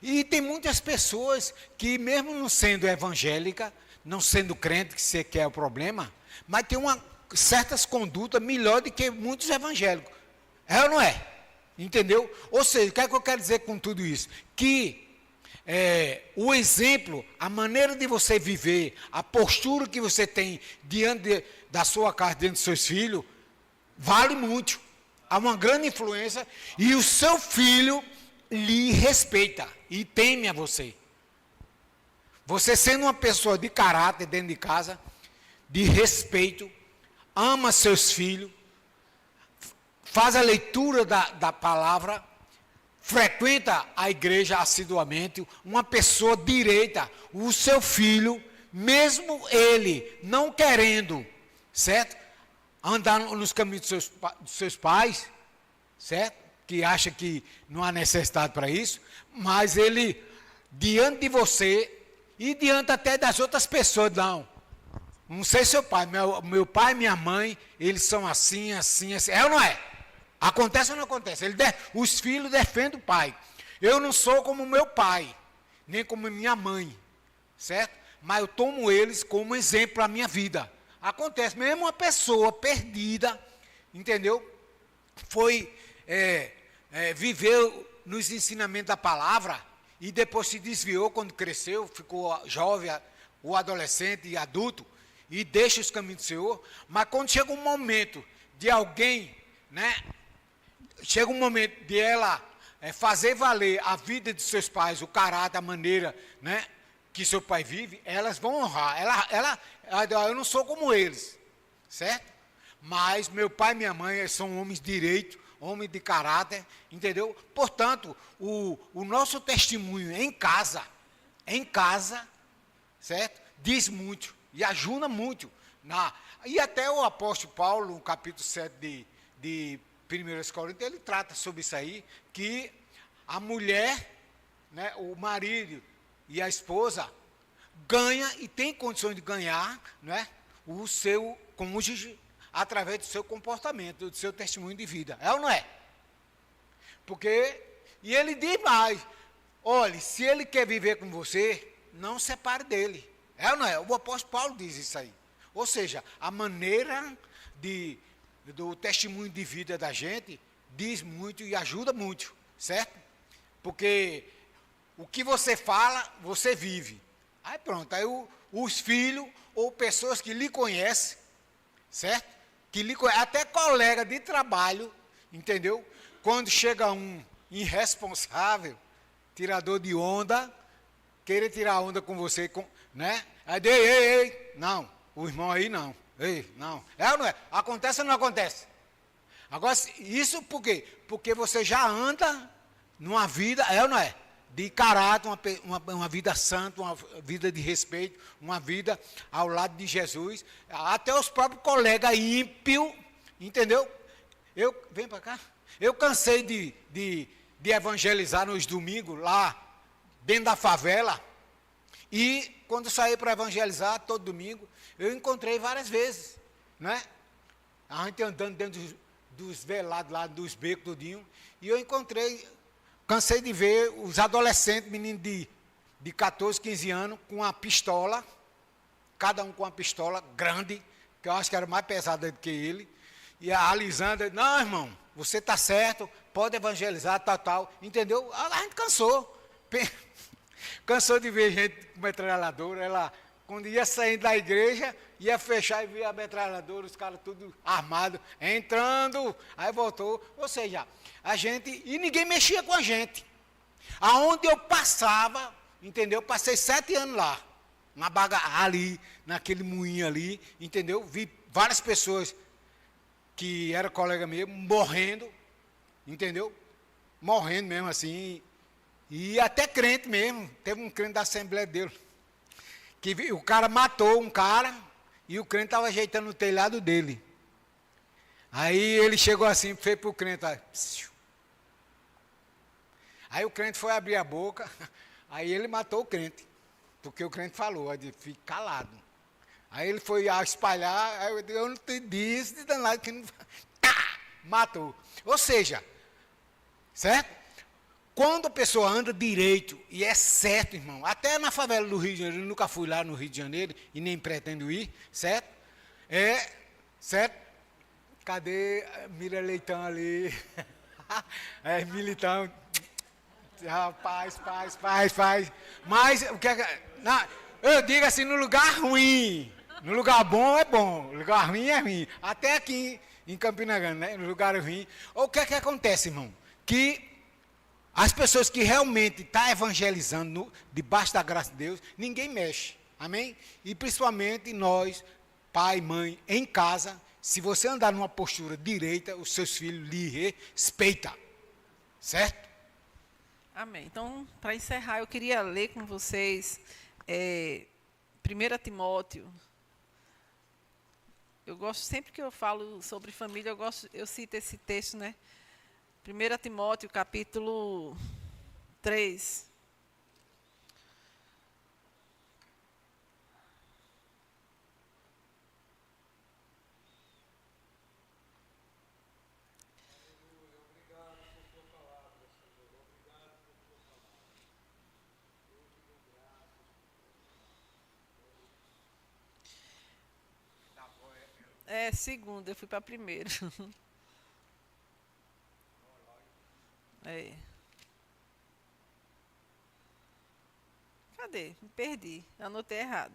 E tem muitas pessoas que, mesmo não sendo evangélica, não sendo crente, que você quer o problema, mas tem certas condutas melhor do que muitos evangélicos. É ou não é? Entendeu? Ou seja, o que é que eu quero dizer com tudo isso? Que o exemplo, a maneira de você viver, a postura que você tem diante da sua casa, diante dos seus filhos, vale muito. Há uma grande influência e o seu filho lhe respeita e teme a você. Você sendo uma pessoa de caráter dentro de casa, de respeito, ama seus filhos, faz a leitura da palavra, frequenta a igreja assiduamente, uma pessoa direita, o seu filho, mesmo ele não querendo, certo? Andar nos caminhos dos seus pais, certo? Que acha que não há necessidade para isso, mas ele, diante de você, e diante até das outras pessoas, não sei seu pai, meu pai e minha mãe, eles são assim, assim, assim, é ou não é? Acontece ou não acontece? Os filhos defendem o pai. Eu não sou como meu pai, nem como minha mãe, certo? Mas eu tomo eles como exemplo para a minha vida. Acontece, mesmo uma pessoa perdida, entendeu? Viveu nos ensinamentos da palavra e depois se desviou quando cresceu, ficou jovem, ou adolescente e adulto, e deixa os caminhos do Senhor, mas quando chega um momento de alguém, chega um momento de ela fazer valer a vida de seus pais, o caráter, a maneira, que seu pai vive, elas vão honrar. Ela, eu não sou como eles, certo? Mas meu pai e minha mãe são homens de direito, homens de caráter, entendeu? Portanto, o nosso testemunho em casa, certo? Diz muito e ajuda muito. E até o apóstolo Paulo, no capítulo 7 de 1 Coríntios, ele trata sobre isso aí, que a mulher, o marido e a esposa ganha e tem condições de ganhar, o seu cônjuge através do seu comportamento, do seu testemunho de vida. É ou não é? Porque E ele diz mais, olhe, se ele quer viver com você, não separe dele. É ou não é? O apóstolo Paulo diz isso aí. Ou seja, a maneira do testemunho de vida da gente diz muito e ajuda muito, certo? Porque o que você fala, você vive. Aí pronto, aí os filhos ou pessoas que lhe conhecem, certo? Que lhe conhecem, até colega de trabalho, entendeu? Quando chega um irresponsável, tirador de onda, querer tirar onda com você, né? Aí diz, ei, não, o irmão aí não, ei, não. É ou não é? Acontece ou não acontece? Agora, isso por quê? Porque você já anda numa vida, é ou não é? De caráter, uma vida santa, uma vida de respeito, uma vida ao lado de Jesus. Até os próprios colegas ímpios, entendeu? Vem para cá. Eu cansei de evangelizar nos domingos, lá, dentro da favela. E quando saí para evangelizar, todo domingo, eu encontrei várias vezes, né? A gente andando dentro dos velados lá, dos becos, tudinho. E eu cansei de ver os adolescentes, meninos de 14, 15 anos, com uma pistola, cada um com uma pistola grande, que eu acho que era mais pesada do que ele, e a Alisandra, não, irmão, você está certo, pode evangelizar, tal, entendeu? A gente cansou de ver gente com metralhadora, ela, quando ia saindo da igreja, ia fechar e via a metralhadora, os caras tudo armados, entrando, aí voltou, ou seja, a gente, e ninguém mexia com a gente. Aonde eu passava, entendeu? Passei 7 anos lá, ali, naquele moinho ali, entendeu? Vi várias pessoas que eram colega mesmo, morrendo, entendeu? Morrendo mesmo assim, e até crente mesmo, teve um crente da Assembleia de Deus, que o cara matou um cara, e o crente estava ajeitando o telhado dele. Aí ele chegou assim, fez para o crente, aí o crente foi abrir a boca, aí ele matou o crente, porque o crente falou, de fique calado. Aí ele foi a espalhar, aí eu não te disse, de danado que não... matou. Ou seja, certo? Quando a pessoa anda direito, e é certo, irmão, até na favela do Rio de Janeiro, eu nunca fui lá no Rio de Janeiro, e nem pretendo ir, certo? Certo? Cadê Mira Leitão ali? Militão. Rapaz. Mas, o que é... eu digo assim, no lugar ruim, no lugar bom é bom, no lugar ruim é ruim. Até aqui em Campina Grande, né? No lugar ruim. O que é que acontece, irmão? Que as pessoas que realmente estão evangelizando debaixo da graça de Deus, ninguém mexe. Amém? E principalmente nós, pai, mãe, em casa, se você andar numa postura direita, os seus filhos lhe respeitam. Certo? Amém. Então, para encerrar, eu queria ler com vocês 1 Timóteo. Eu gosto, sempre que eu falo sobre família, eu cito esse texto, né? 1 Timóteo, capítulo 3. Segunda, eu fui para primeiro. Cadê? Me perdi. Anotei errado.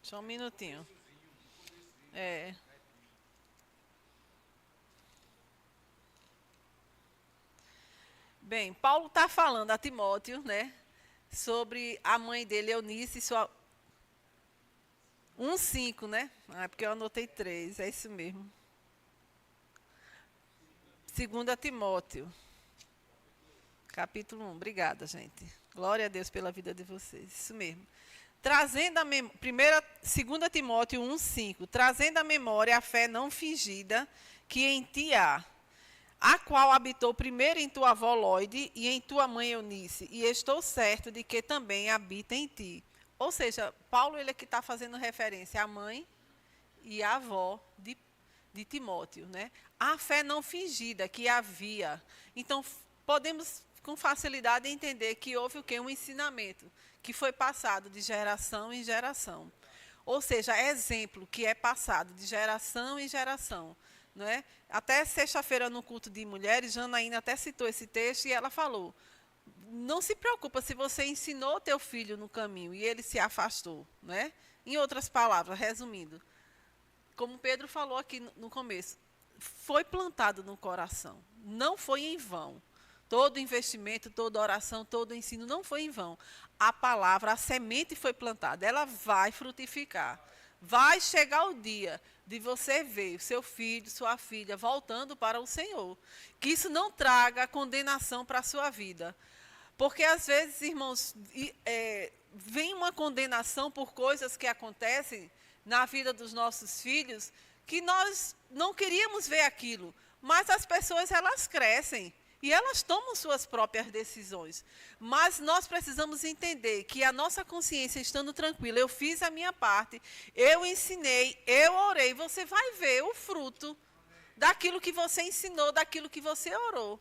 Só um minutinho. Bem, Paulo está falando a Timóteo, né? Sobre a mãe dele, Eunice, e sua... 1:5, né? Porque eu anotei 3, é isso mesmo. 2 Timóteo, capítulo 1. Obrigada, gente. Glória a Deus pela vida de vocês. Isso mesmo. Trazendo a 2 Timóteo 1:5. Trazendo à memória a fé não fingida que em ti há, a qual habitou primeiro em tua avó Loide e em tua mãe Eunice, e estou certo de que também habita em ti. Ou seja, Paulo ele aqui está fazendo referência à mãe e à avó de Timóteo, né? A fé não fingida que havia. Então, podemos com facilidade entender que houve o quê? Um ensinamento que foi passado de geração em geração. Ou seja, exemplo que é passado de geração em geração. Não é? Até sexta-feira, no culto de mulheres, Janaína até citou esse texto e ela falou, não se preocupa se você ensinou teu filho no caminho e ele se afastou. Não é? Em outras palavras, resumindo, como Pedro falou aqui no começo, foi plantado no coração, não foi em vão. Todo investimento, toda oração, todo ensino não foi em vão. A palavra, a semente foi plantada, ela vai frutificar. Vai chegar o dia de você ver o seu filho, sua filha voltando para o Senhor. Que isso não traga condenação para a sua vida. Porque, às vezes, irmãos, vem uma condenação por coisas que acontecem na vida dos nossos filhos, que nós não queríamos ver aquilo. Mas as pessoas, elas crescem. E elas tomam suas próprias decisões. Mas nós precisamos entender que a nossa consciência estando tranquila, eu fiz a minha parte, eu ensinei, eu orei, você vai ver o fruto daquilo que você ensinou, daquilo que você orou.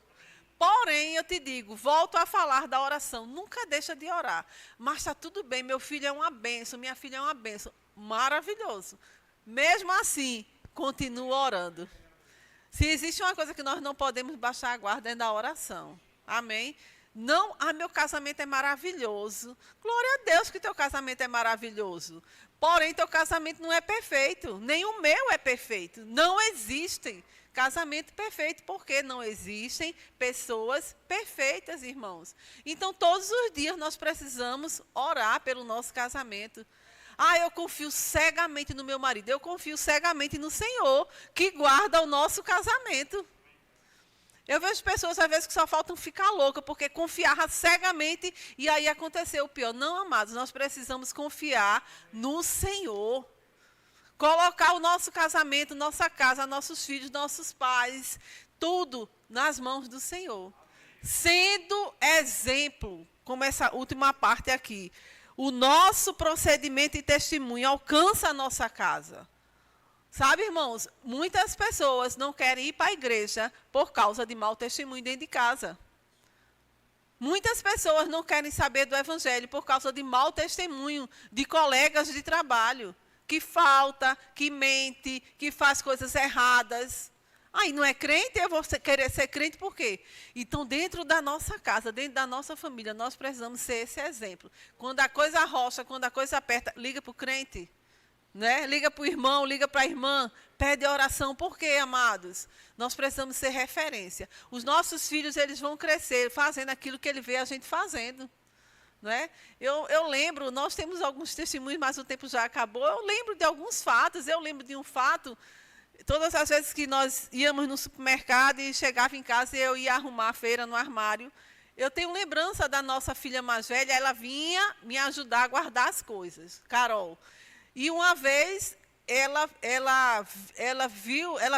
Porém, eu te digo, volto a falar da oração, nunca deixa de orar. Mas está tudo bem, meu filho é uma bênção, minha filha é uma bênção. Maravilhoso. Mesmo assim, continua orando. Se existe uma coisa que nós não podemos baixar a guarda é da oração. Amém? Não, meu casamento é maravilhoso. Glória a Deus que teu casamento é maravilhoso. Porém, teu casamento não é perfeito. Nem o meu é perfeito. Não existem casamento perfeito, porque não existem pessoas perfeitas, irmãos. Então, todos os dias nós precisamos orar pelo nosso casamento. Eu confio cegamente no meu marido. Eu confio cegamente no Senhor, que guarda o nosso casamento. Eu vejo pessoas, às vezes, que só faltam ficar loucas, porque confiaram cegamente e aí aconteceu o pior. Não, amados, nós precisamos confiar no Senhor. Colocar o nosso casamento, nossa casa, nossos filhos, nossos pais, tudo nas mãos do Senhor. Sendo exemplo, como essa última parte aqui. O nosso procedimento e testemunho alcança a nossa casa. Sabe, irmãos, muitas pessoas não querem ir para a igreja por causa de mau testemunho dentro de casa. Muitas pessoas não querem saber do evangelho por causa de mau testemunho de colegas de trabalho, que falta, que mente, que faz coisas erradas. Não é crente, eu vou querer ser crente por quê? Então, dentro da nossa casa, dentro da nossa família, nós precisamos ser esse exemplo. Quando a coisa rocha, quando a coisa aperta, liga para o crente, né? Liga para o irmão, liga para a irmã, pede oração. Por quê, amados? Nós precisamos ser referência. Os nossos filhos, eles vão crescer fazendo aquilo que ele vê a gente fazendo. Não é? Eu lembro, nós temos alguns testemunhos, mas o tempo já acabou. Eu lembro de alguns fatos, eu lembro de um fato. Todas as vezes que nós íamos no supermercado e chegava em casa e eu ia arrumar a feira no armário, eu tenho lembrança da nossa filha mais velha, ela vinha me ajudar a guardar as coisas, Carol. E uma vez ela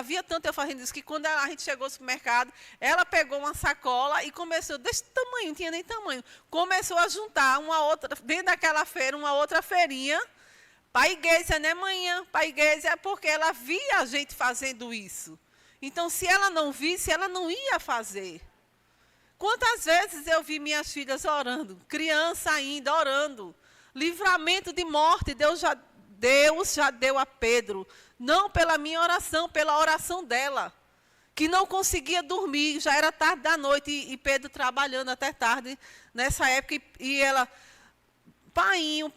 via tanto eu fazendo isso, que quando a gente chegou ao supermercado, ela pegou uma sacola e começou, desse tamanho, não tinha nem tamanho, começou a juntar uma outra, dentro daquela feira, uma outra feirinha, para a igreja, né, manhã? Para a igreja, porque ela via a gente fazendo isso. Então, se ela não visse, ela não ia fazer. Quantas vezes eu vi minhas filhas orando, criança ainda orando, livramento de morte, Deus já deu a Pedro, não pela minha oração, pela oração dela, que não conseguia dormir, já era tarde da noite, e Pedro trabalhando até tarde, nessa época, e ela... Painho,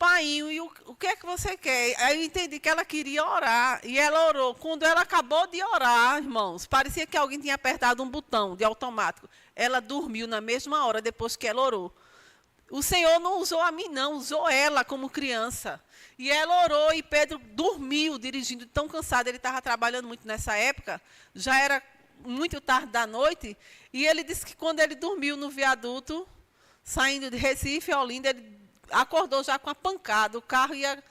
e o que é que você quer? Aí eu entendi que ela queria orar, e ela orou. Quando ela acabou de orar, irmãos, parecia que alguém tinha apertado um botão de automático. Ela dormiu na mesma hora, depois que ela orou. O Senhor não usou a mim, não, usou ela como criança. E ela orou, e Pedro dormiu, dirigindo, tão cansado, ele estava trabalhando muito nessa época, já era muito tarde da noite, e ele disse que quando ele dormiu no viaduto, saindo de Recife a Olinda, ele acordou já com a pancada, o carro ia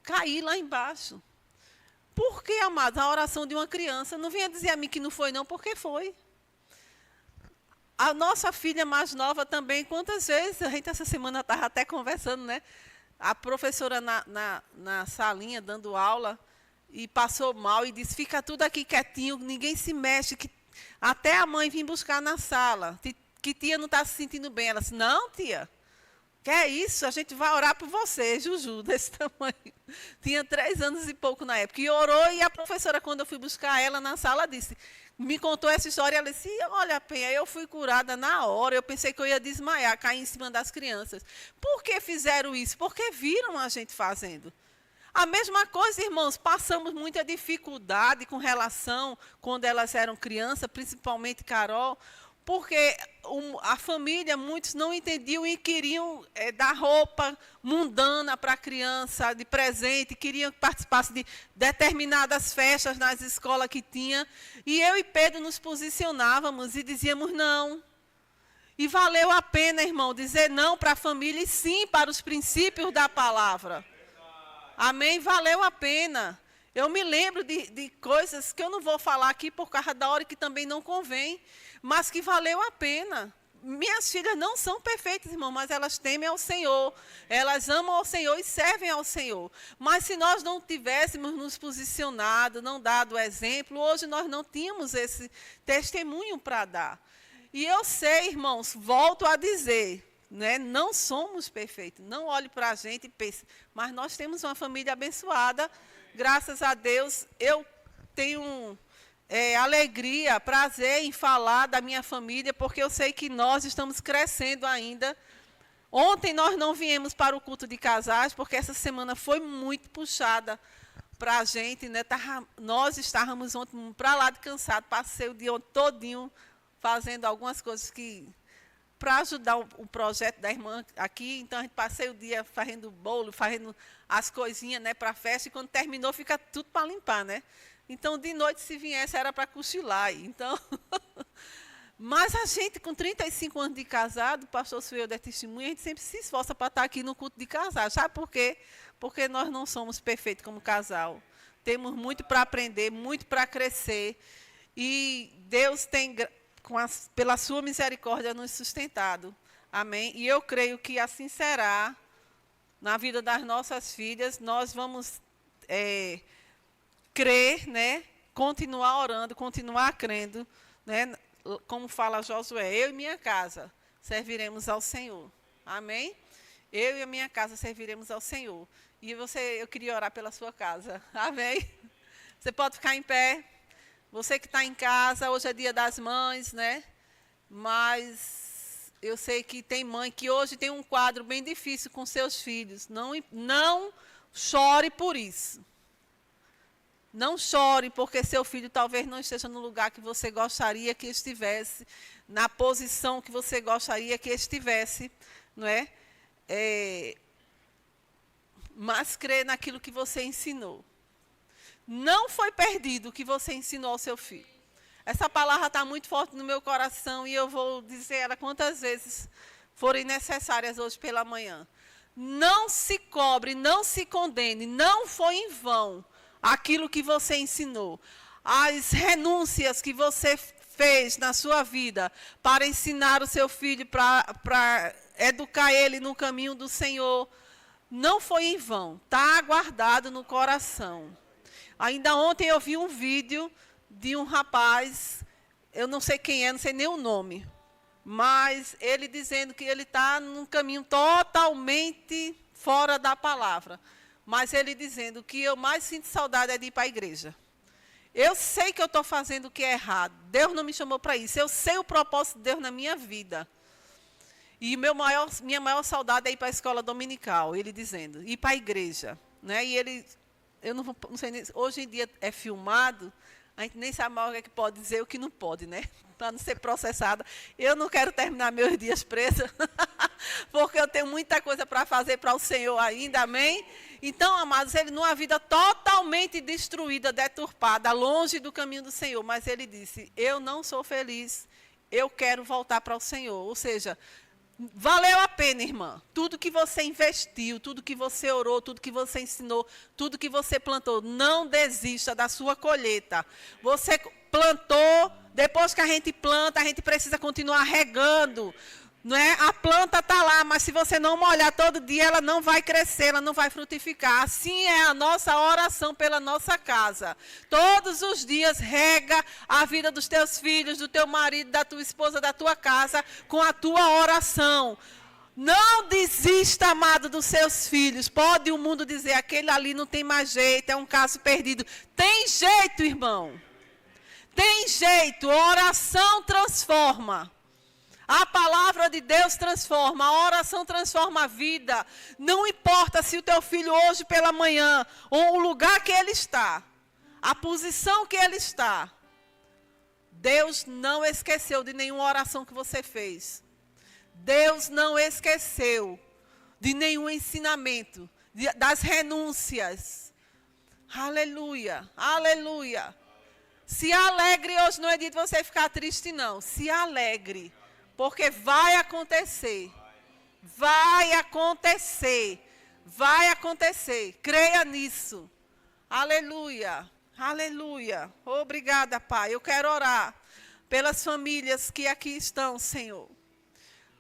cair lá embaixo. Por que, amados, a oração de uma criança? Não venha dizer a mim que não foi, não, porque foi. A nossa filha mais nova também, quantas vezes, a gente essa semana estava até conversando, né? A professora na salinha, dando aula, e passou mal e disse, fica tudo aqui quietinho, ninguém se mexe, que até a mãe vir buscar na sala, que tia não está se sentindo bem. Ela disse, não, tia, que é isso? A gente vai orar por você, Juju, desse tamanho. Tinha 3 anos e pouco na época. E orou, e a professora, quando eu fui buscar ela na sala, me contou essa história. Ela disse, olha, Penha, eu fui curada na hora. Eu pensei que eu ia desmaiar, cair em cima das crianças. Por que fizeram isso? Porque viram a gente fazendo. A mesma coisa, irmãos, passamos muita dificuldade com relação, quando elas eram crianças, principalmente Carol, porque a família, muitos não entendiam e queriam dar roupa mundana para a criança, de presente, queriam que participasse de determinadas festas nas escolas que tinha. E eu e Pedro nos posicionávamos e dizíamos não. E valeu a pena, irmão, dizer não para a família e sim para os princípios da palavra. Amém? Valeu a pena. Eu me lembro de coisas que eu não vou falar aqui por causa da hora que também não convém, mas que valeu a pena. Minhas filhas não são perfeitas, irmão, mas elas temem ao Senhor. Elas amam ao Senhor e servem ao Senhor. Mas se nós não tivéssemos nos posicionado, não dado o exemplo, hoje nós não tínhamos esse testemunho para dar. E eu sei, irmãos, volto a dizer, né, não somos perfeitos. Não olhe para a gente e pense, mas nós temos uma família abençoada. Graças a Deus, eu tenho alegria, prazer em falar da minha família, porque eu sei que nós estamos crescendo ainda. Ontem nós não viemos para o culto de casais, porque essa semana foi muito puxada para a gente, né? Nós estávamos ontem para lá de cansado, passei o dia todinho fazendo algumas coisas para ajudar o projeto da irmã aqui. Então, a gente passei o dia fazendo bolo, fazendo as coisinhas, né, para a festa, e quando terminou, fica tudo para limpar, né? Então, de noite, se viesse, era para cochilar. Então, mas a gente, com 35 anos de casado, o pastor Suel der testemunha, a gente sempre se esforça para estar aqui no culto de casal. Sabe por quê? Porque nós não somos perfeitos como casal. Temos muito para aprender, muito para crescer. E Deus tem, pela sua misericórdia, nos sustentado. Amém? E eu creio que assim será na vida das nossas filhas. Nós vamos crer, né? Continuar orando, continuar crendo, né? Como fala Josué, eu e minha casa serviremos ao Senhor. Amém? Eu e a minha casa serviremos ao Senhor. E eu queria orar pela sua casa. Amém? Você pode ficar em pé. Você que está em casa, hoje é dia das mães, né? Mas eu sei que tem mãe que hoje tem um quadro bem difícil com seus filhos. Não chore por isso. Não chore porque seu filho talvez não esteja no lugar que você gostaria que estivesse, na posição que você gostaria que estivesse, não é? Mas crê naquilo que você ensinou. Não foi perdido o que você ensinou ao seu filho. Essa palavra está muito forte no meu coração e eu vou dizer ela quantas vezes forem necessárias hoje pela manhã. Não se cobre, não se condene, não foi em vão aquilo que você ensinou. As renúncias que você fez na sua vida para ensinar o seu filho, para educar ele no caminho do Senhor, não foi em vão. Está guardado no coração. Ainda ontem eu vi um vídeo de um rapaz, eu não sei quem é, não sei nem o nome, mas ele dizendo que ele está num caminho totalmente fora da palavra. Mas ele dizendo que eu mais sinto saudade é de ir para a igreja. Eu sei que eu estou fazendo o que é errado. Deus não me chamou para isso. Eu sei o propósito de Deus na minha vida. E minha maior saudade é ir para a escola dominical. Ele dizendo, ir para a igreja. Né? E ele, eu não sei nem, hoje em dia é filmado, a gente nem sabe mais o que é que pode dizer e o que não pode, né? Para não ser processada. Eu não quero terminar meus dias presa, porque eu tenho muita coisa para fazer para o Senhor ainda, amém? Então, amados, ele numa vida totalmente destruída, deturpada, longe do caminho do Senhor, mas ele disse, eu não sou feliz, eu quero voltar para o Senhor. Ou seja, valeu a pena, irmã. Tudo que você investiu, tudo que você orou, tudo que você ensinou, tudo que você plantou, não desista da sua colheita. Você plantou, depois que a gente planta, a gente precisa continuar regando, Não é? A planta está lá, mas se você não molhar todo dia, ela não vai crescer, ela não vai frutificar. Assim é a nossa oração pela nossa casa. Todos os dias rega a vida dos teus filhos, do teu marido, da tua esposa, da tua casa, com a tua oração. Não desista, amado, dos seus filhos. Pode o mundo dizer, aquele ali não tem mais jeito, é um caso perdido. Tem jeito, irmão. Tem jeito. Oração transforma. A palavra de Deus transforma, a oração transforma a vida. Não importa se o teu filho hoje pela manhã, ou o lugar que ele está, a posição que ele está, Deus não esqueceu de nenhuma oração que você fez. Deus não esqueceu de nenhum ensinamento, das renúncias. Aleluia, aleluia. Se alegre hoje, não é dia de você ficar triste não, se alegre. Porque vai acontecer. Vai acontecer. Vai acontecer. Creia nisso. Aleluia. Aleluia. Obrigada, Pai. Eu quero orar pelas famílias que aqui estão, Senhor.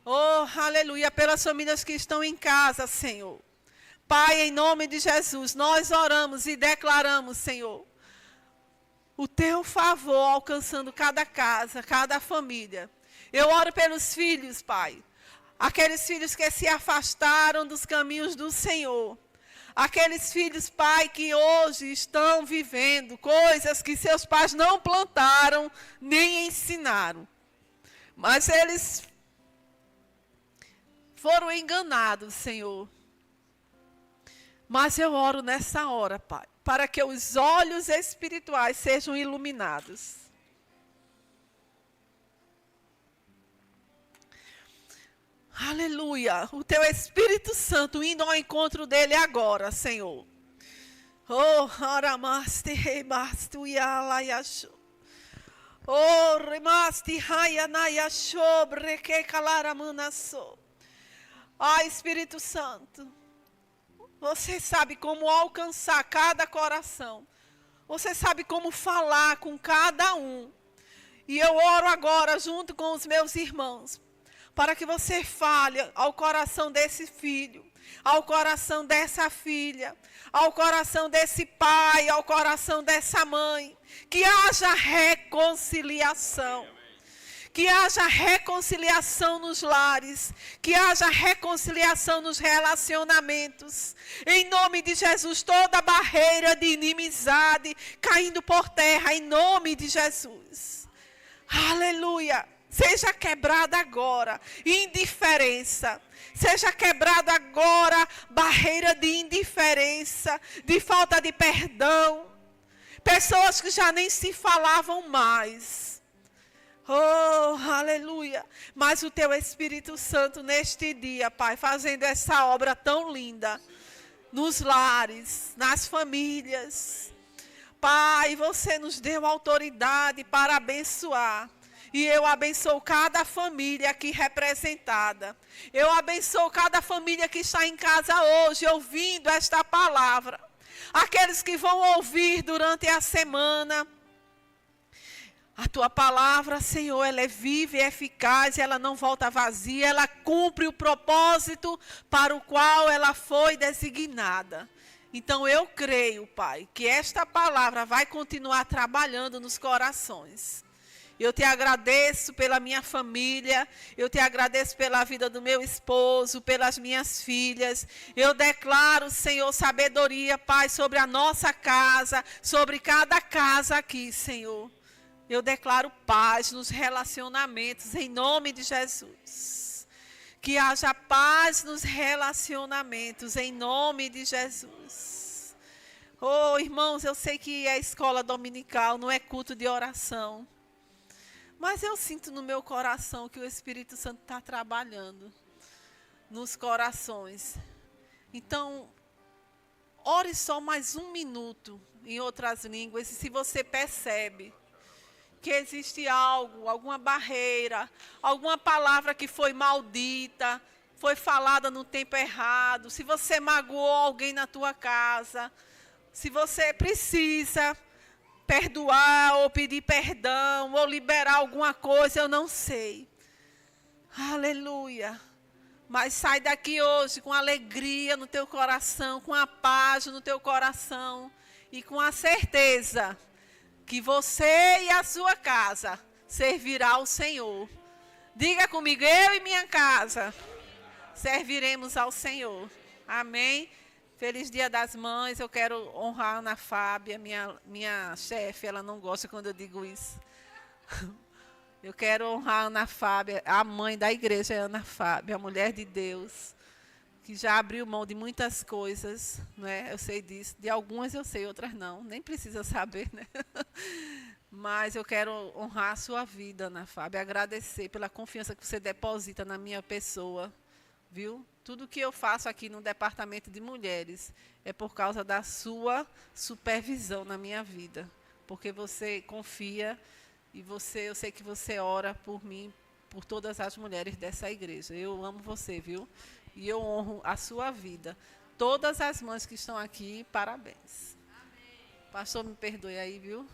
Oh, aleluia. Pelas famílias que estão em casa, Senhor. Pai, em nome de Jesus, nós oramos e declaramos, Senhor, o teu favor alcançando cada casa, cada família. Eu oro pelos filhos, Pai. Aqueles filhos que se afastaram dos caminhos do Senhor. Aqueles filhos, Pai, que hoje estão vivendo coisas que seus pais não plantaram, nem ensinaram. Mas eles foram enganados, Senhor. Mas eu oro nessa hora, Pai, para que os olhos espirituais sejam iluminados. Aleluia, o teu Espírito Santo indo ao encontro dele agora, Senhor. Oh, aramaste, remaste, uialayasho. Oh, remaste, rayanayasho, breke calaramanasso. Ah, Espírito Santo, você sabe como alcançar cada coração. Você sabe como falar com cada um. E eu oro agora junto com os meus irmãos, para que você fale ao coração desse filho, ao coração dessa filha, ao coração desse pai, ao coração dessa mãe. Que haja reconciliação. Que haja reconciliação nos lares. Que haja reconciliação nos relacionamentos. Em nome de Jesus, toda barreira de inimizade caindo por terra, em nome de Jesus. Aleluia. Seja quebrada agora indiferença. Seja quebrada agora barreira de indiferença, de falta de perdão. Pessoas que já nem se falavam mais. Oh, aleluia. Mas o teu Espírito Santo neste dia, Pai, fazendo essa obra tão linda nos lares, nas famílias. Pai, você nos deu autoridade para abençoar. E eu abençoo cada família aqui representada. Eu abençoo cada família que está em casa hoje, ouvindo esta palavra. Aqueles que vão ouvir durante a semana. A tua palavra, Senhor, ela é viva e eficaz, ela não volta vazia, ela cumpre o propósito para o qual ela foi designada. Então eu creio, Pai, que esta palavra vai continuar trabalhando nos corações. Eu te agradeço pela minha família, eu te agradeço pela vida do meu esposo, pelas minhas filhas. Eu declaro, Senhor, sabedoria, Pai, sobre a nossa casa, sobre cada casa aqui, Senhor. Eu declaro paz nos relacionamentos, em nome de Jesus. Que haja paz nos relacionamentos, em nome de Jesus. Oh, irmãos, eu sei que é escola dominical, não é culto de oração. Mas eu sinto no meu coração que o Espírito Santo está trabalhando nos corações. Então, ore só mais um minuto em outras línguas. E se você percebe que existe algo, alguma barreira, alguma palavra que foi maldita, foi falada no tempo errado, se você magoou alguém na tua casa, se você precisa perdoar ou pedir perdão ou liberar alguma coisa, eu não sei. Aleluia. Mas sai daqui hoje com alegria no teu coração, com a paz no teu coração e com a certeza que você e a sua casa servirá ao Senhor. Diga comigo, eu e minha casa serviremos ao Senhor. Amém? Feliz Dia das Mães. Eu quero honrar a Ana Fábia, minha chefe. Ela não gosta quando eu digo isso. Eu quero honrar a Ana Fábia, a mãe da igreja é Ana Fábia, a mulher de Deus, que já abriu mão de muitas coisas, não é? Eu sei disso. De algumas eu sei, outras não. Nem precisa saber, né? Mas eu quero honrar a sua vida, Ana Fábia, agradecer pela confiança que você deposita na minha pessoa, viu? Tudo que eu faço aqui no departamento de mulheres é por causa da sua supervisão na minha vida, porque você confia e eu sei que você ora por mim, por todas as mulheres dessa igreja. Eu amo você, viu? E eu honro a sua vida. Todas as mães que estão aqui, parabéns. Amém. Pastor, me perdoe aí, viu?